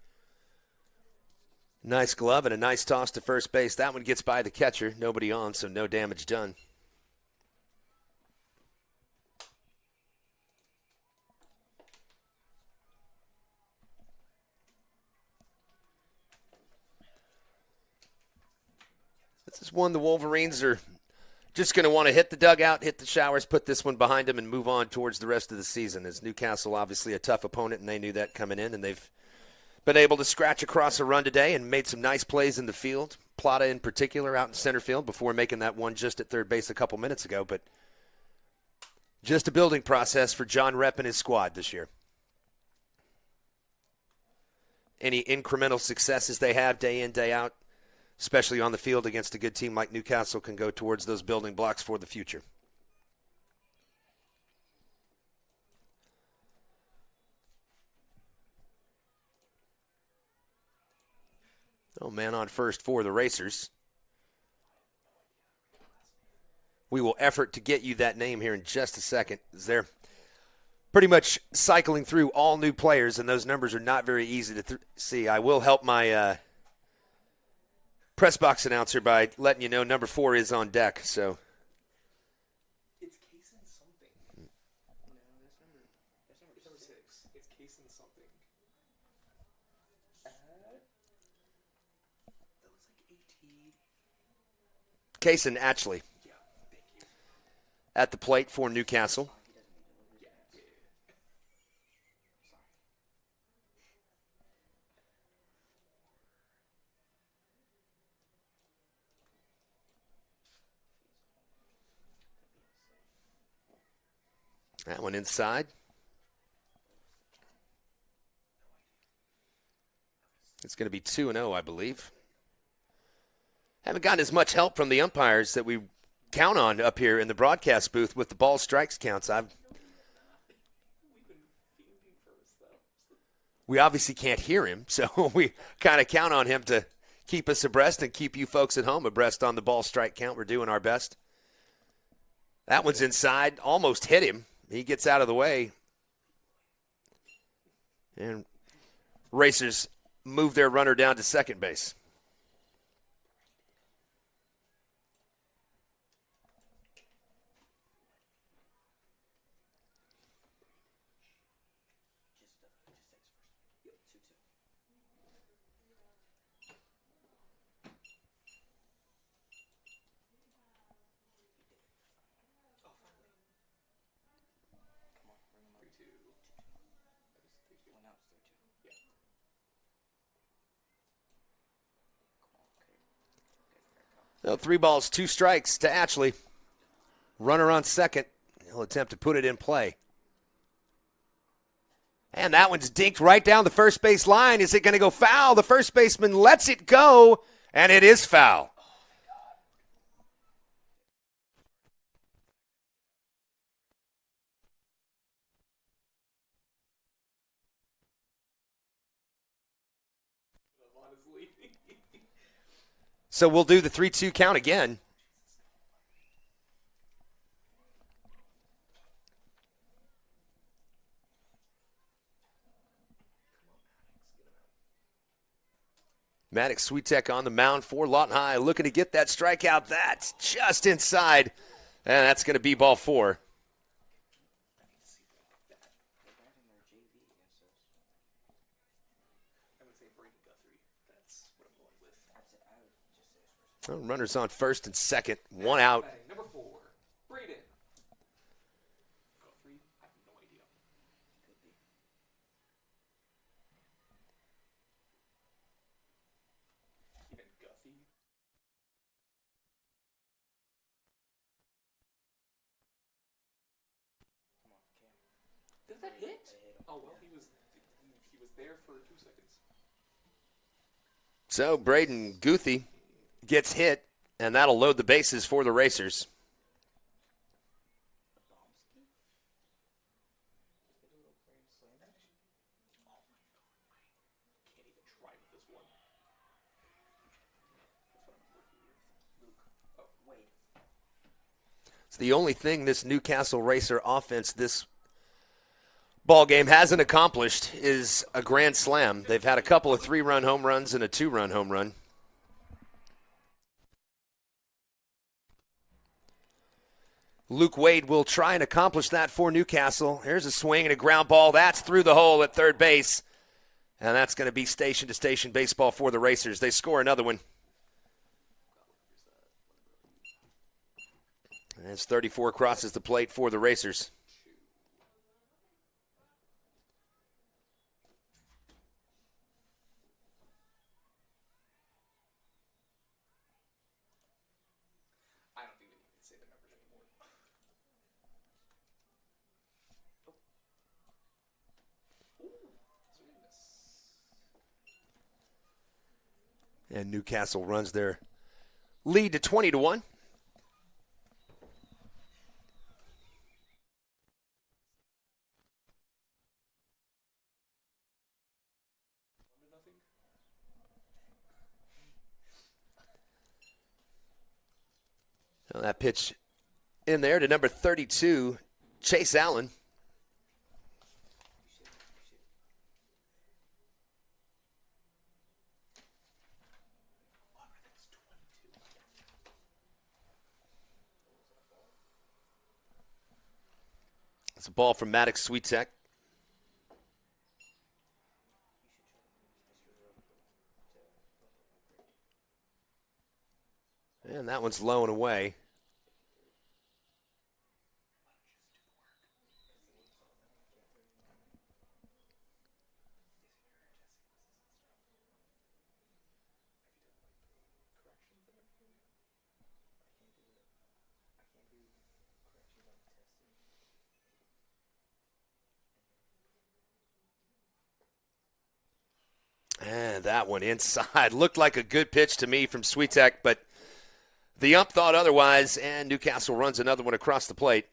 A: Nice glove and a nice toss to first base. That one gets by the catcher. Nobody on, so no damage done. This is one the Wolverines are just going to want to hit the dugout, hit the showers, put this one behind them, and move on towards the rest of the season. As Newcastle, obviously a tough opponent, and they knew that coming in, and they've been able to scratch across a run today and made some nice plays in the field. Plata in particular out in center field before making that one just at third base a couple minutes ago. But just a building process for John Repp and his squad this year. Any incremental successes they have day in, day out, especially on the field against a good team like Newcastle, can go towards those building blocks for the future. Oh, man on first for the Racers. We will effort to get you that name here in just a second. They're pretty much cycling through all new players, and those numbers are not very easy to see. I will help my press box announcer by letting you know number 4 is on deck. So
H: it's Kaysen something. No, that's number 6. It's Kaysen something. That was like 18.
A: Kaysen Atchley at the plate for Newcastle. That one inside. It's going to be 2-0, I believe. Haven't gotten as much help from the umpires that we count on up here in the broadcast booth with the ball strikes counts. We obviously can't hear him, so we kind of count on him to keep us abreast and keep you folks at home abreast on the ball strike count. We're doing our best. That one's inside, almost hit him. He gets out of the way. And Racers move their runner down to second base. So 3 balls, 2 strikes to Atchley. Runner on second. He'll attempt to put it in play. And that one's dinked right down the first base line. Is it going to go foul? The first baseman lets it go, and it is foul. So we'll do the 3-2 count again. Maddox Sweetek on the mound for Lawton High, looking to get that strikeout. That's just inside, and that's going to be ball 4. Well, runners on first and second, 1 out.
H: Number 4, Braden. I have no idea. Even Guffey. Did that hit? Oh well, he was there for 2 seconds.
A: So Braden Guthey gets hit, and that'll load the bases for the Racers. It's the only thing this Newcastle Racer offense this ball game hasn't accomplished is a grand slam. They've had a couple of 3-run home runs and a 2-run home run. Luke Wade will try and accomplish that for Newcastle. Here's a swing and a ground ball. That's through the hole at third base. And that's going to be station-to-station baseball for the Racers. They score another one. As 34 crosses the plate for the Racers. And Newcastle runs their lead to 20-1. Now that pitch in there to number 32, Chase Allen. It's a ball from Maddox Sweetek. And that one's low and away. And that one inside. Looked like a good pitch to me from Sweetek, but the ump thought otherwise, and Newcastle runs another one across the plate.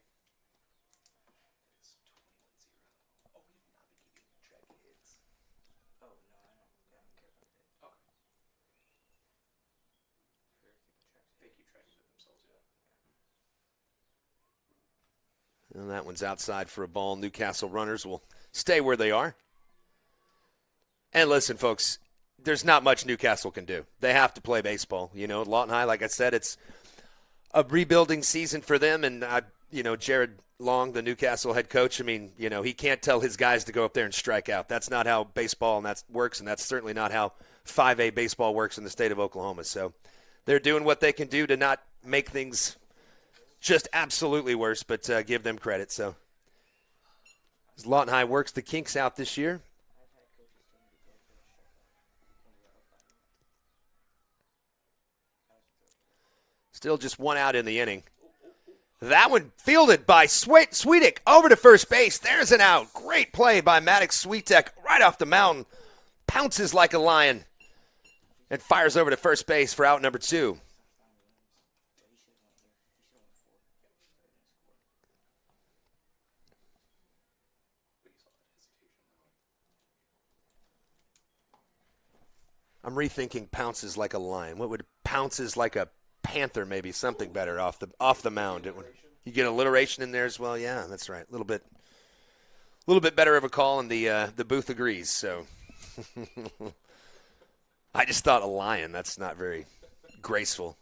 A: And that one's outside for a ball. Newcastle runners will stay where they are. And listen, folks, there's not much Newcastle can do. They have to play baseball. You know, Lawton High, like I said, it's a rebuilding season for them. And, Jared Long, the Newcastle head coach, he can't tell his guys to go up there and strike out. That's not how baseball works, and that's certainly not how 5A baseball works in the state of Oklahoma. So they're doing what they can do to not make things just absolutely worse, but give them credit. So as Lawton High works the kinks out this year, still just 1 out in the inning. That one fielded by Sweetek over to first base. There's an out. Great play by Maddox Sweetek right off the mound. Pounces like a lion and fires over to first base for out number 2. I'm rethinking pounces like a lion. What would pounces like a panther, maybe something better off the mound. You get alliteration in there as well. Yeah, that's right. A little bit better of a call, and the booth agrees. So I just thought a lion. That's not very graceful.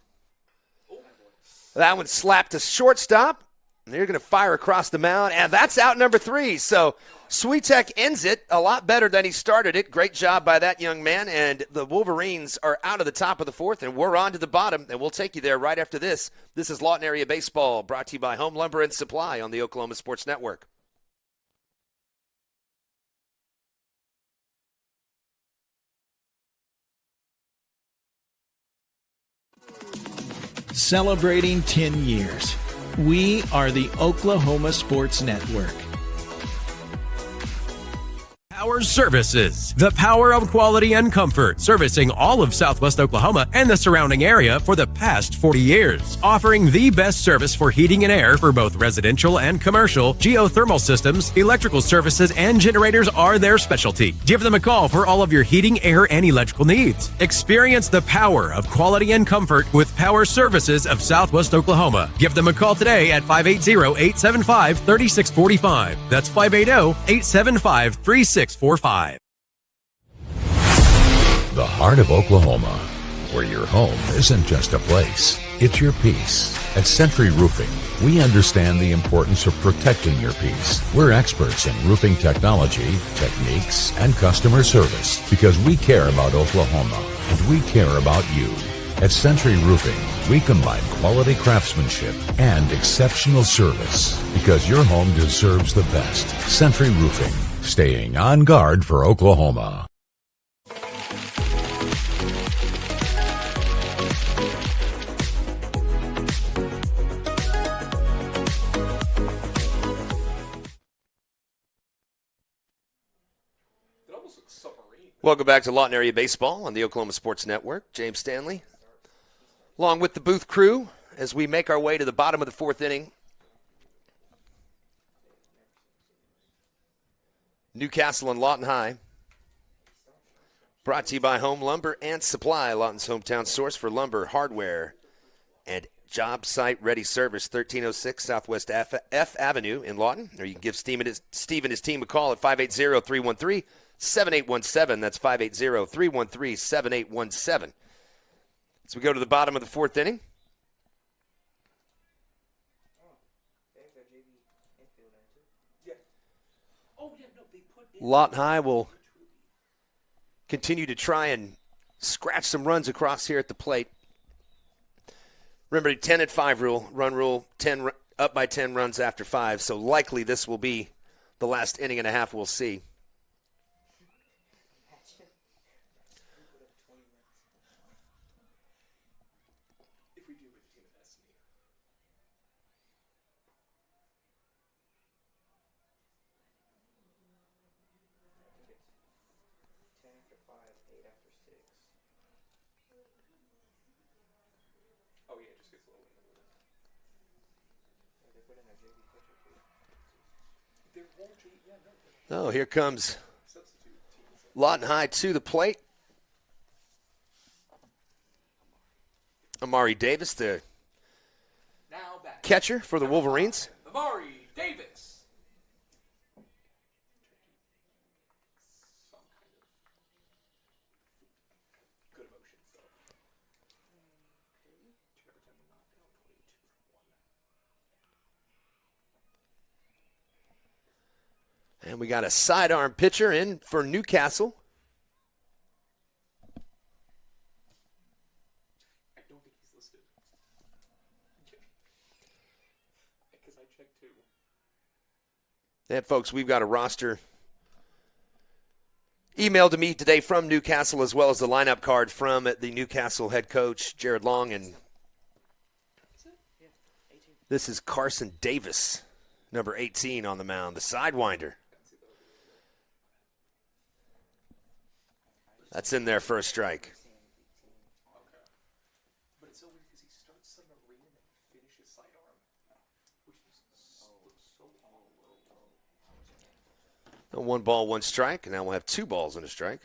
A: That one slapped to shortstop. And they're going to fire across the mound, and that's out number 3. So Switek ends it a lot better than he started it. Great job by that young man, and the Wolverines are out of the top of the 4th, and we're on to the bottom, and we'll take you there right after this. This is Lawton Area Baseball, brought to you by Home Lumber and Supply on the Oklahoma Sports Network.
C: Celebrating 10 years. We are the Oklahoma Sports Network.
G: Power Services, the power of quality and comfort, servicing all of Southwest Oklahoma and the surrounding area for the past 40 years. Offering the best service for heating and air for both residential and commercial, geothermal systems, electrical services, and generators are their specialty. Give them a call for all of your heating, air, and electrical needs. Experience the power of quality and comfort with Power Services of Southwest Oklahoma. Give them a call today at 580-875-3645. That's 580-875-3645. The
I: heart of Oklahoma, where your home isn't just a place, it's your peace. At Century Roofing, we understand the importance of protecting your peace. We're experts in roofing technology, techniques, and customer service because we care about Oklahoma and we care about you. At Century Roofing, we combine quality craftsmanship and exceptional service because your home deserves the best. Century Roofing, staying on guard for Oklahoma.
A: Welcome back to Lawton Area Baseball on the Oklahoma Sports Network. James Stanley, along with the booth crew, as we make our way to the bottom of the 4th inning. Newcastle and Lawton High. Brought to you by Home Lumber and Supply, Lawton's hometown source for lumber, hardware, and job site ready service. 1306 Southwest F Avenue in Lawton. Or you can give Steve and his team a call at 580-313-7817. That's 580-313-7817. As we go to the bottom of the 4th inning. Lawton High will continue to try and scratch some runs across here at the plate. Remember, 10-5 rule, run rule, 10 up by 10 runs after 5. So likely this will be the last inning and a half we'll see. Oh, here comes Lawton High to the plate. Amari Davis, the catcher for the Wolverines.
H: Amari Davis.
A: And we got a sidearm pitcher in for Newcastle.
H: I don't think he's listed. Because I checked too.
A: And folks, we've got a roster emailed to me today from Newcastle, as well as the lineup card from the Newcastle head coach, Jared Long. And this is Carson Davis, number 18 on the mound, the sidewinder. That's in there for a strike.
H: But it's so weird because he starts submarine and finishes sidearm, which is so low.
A: 1 ball, 1 strike, and now we'll have 2 balls and a strike.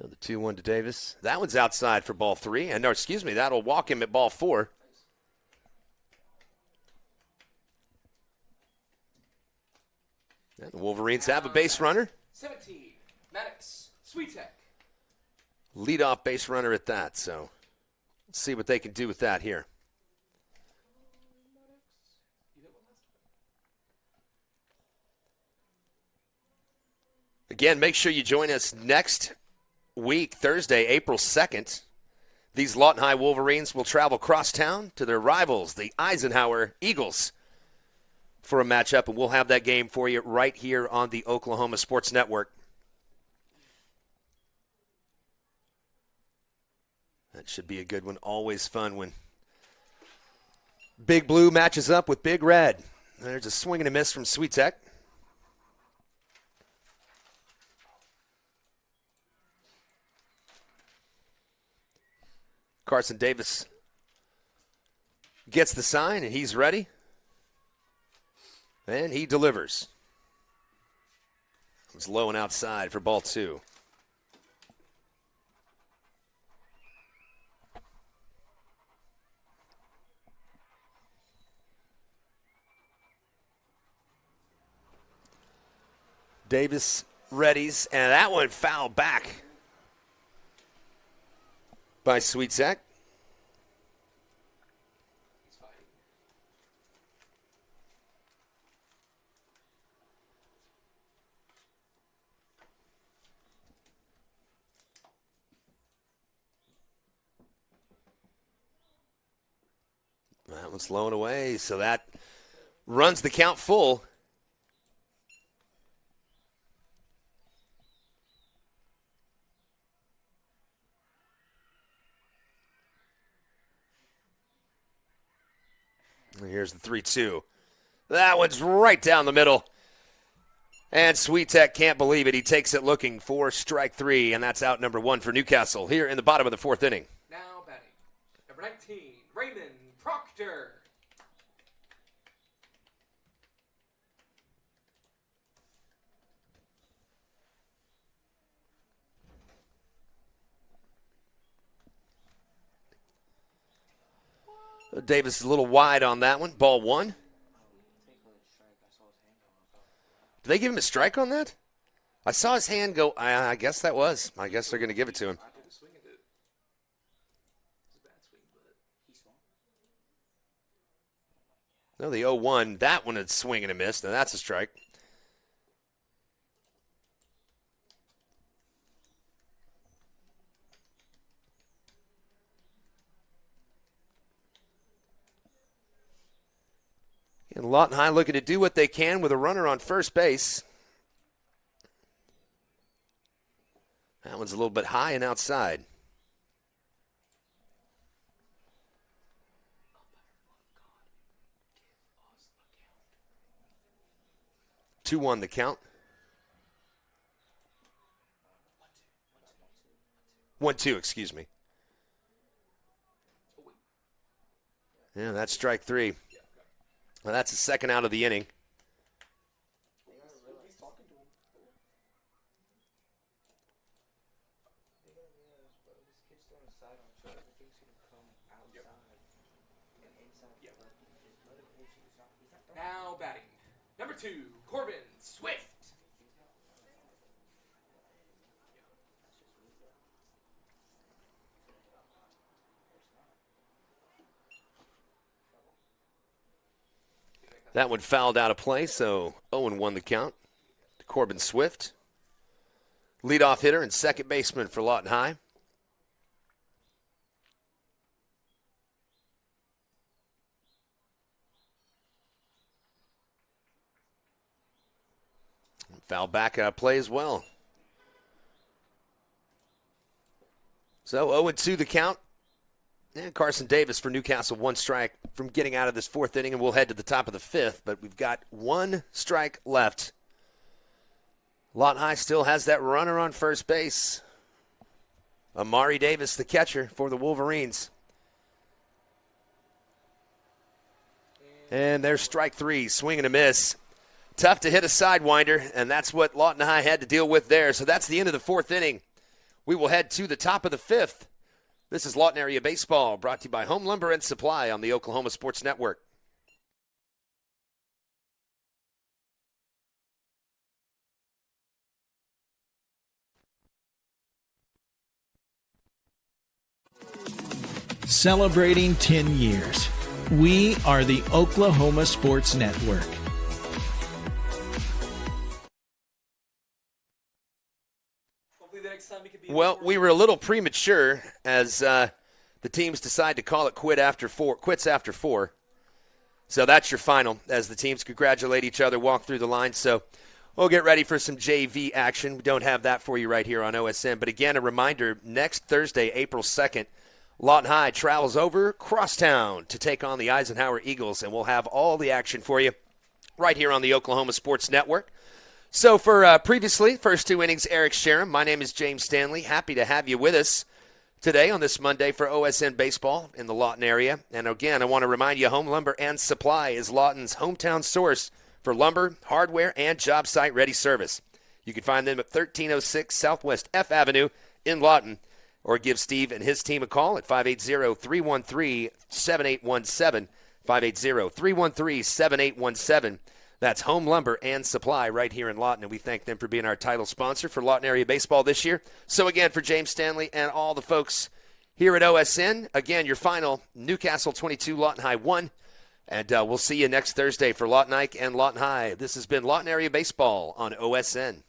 A: The 2-1 to Davis. That one's outside for ball 3. And, no, excuse me, that'll walk him at ball 4. And the Wolverines have a base runner.
H: 17, Maddox, Sweetek.
A: Leadoff base runner at that. So let's see what they can do with that here. Again, make sure you join us next week, Thursday, April 2nd. These Lawton High Wolverines will travel crosstown to their rivals, the Eisenhower Eagles, for a matchup, and we'll have that game for you right here on the Oklahoma Sports Network. That should be a good one. Always fun when Big Blue matches up with Big Red. There's a swing and a miss from Sweetek. Carson Davis gets the sign, and he's ready. And he delivers. It's low and outside for ball 2. Davis readies, and that one fouled back by Sweetek. That one's low and away, so that runs the count full. And here's the 3-2. That one's right down the middle. And Sweetek can't believe it. He takes it looking for strike 3, and that's out number 1 for Newcastle here in the bottom of the 4th inning.
H: Now batting, number 19, Raymond Proctor.
A: Davis is a little wide on that one. Ball 1. Did they give him a strike on that? I saw his hand go. I guess that was. I guess they're going to give it to him. No, the 0-1. That one is swing and a miss. Now that's a strike. And Lawton High looking to do what they can with a runner on first base. That one's a little bit high and outside. Two on the count. 1-2, excuse me. Yeah, that's strike 3. Well, that's the second out of the inning.
H: Now batting, number 2, Corbin Swift.
A: That one fouled out of play, so 0-1 the count to Corbin Swift. Leadoff hitter and second baseman for Lawton High. Foul back out of play as well. So 0-2 the count. And Carson Davis for Newcastle, 1 strike from getting out of this 4th inning, and we'll head to the top of the 5th, but we've got 1 strike left. Lawton High still has that runner on first base. Amari Davis, the catcher for the Wolverines. And there's strike 3, swing and a miss. Tough to hit a sidewinder, and that's what Lawton High had to deal with there. So that's the end of the 4th inning. We will head to the top of the 5th. This is Lawton Area Baseball, brought to you by Home Lumber and Supply on the Oklahoma Sports Network.
C: Celebrating 10 years. We are the Oklahoma Sports Network.
A: Well, we were a little premature as the teams decide to call it quits after 4. So that's your final as the teams congratulate each other, walk through the line. So we'll get ready for some JV action. We don't have that for you right here on OSN. But again, a reminder, next Thursday, April 2nd, Lawton High travels over crosstown to take on the Eisenhower Eagles, and we'll have all the action for you right here on the Oklahoma Sports Network. So for previously, first 2 innings, Eric Sharon, my name is James Stanley. Happy to have you with us today on this Monday for OSN Baseball in the Lawton area. And again, I want to remind you, Home Lumber and Supply is Lawton's hometown source for lumber, hardware, and job site ready service. You can find them at 1306 Southwest F Avenue in Lawton, or give Steve and his team a call at 580-313-7817, 580-313-7817. That's Home Lumber and Supply right here in Lawton, and we thank them for being our title sponsor for Lawton Area Baseball this year. So again, for James Stanley and all the folks here at OSN, again, your final, Newcastle 22, Lawton High 1, and we'll see you next Thursday for Lawton Ike and Lawton High. This has been Lawton Area Baseball on OSN.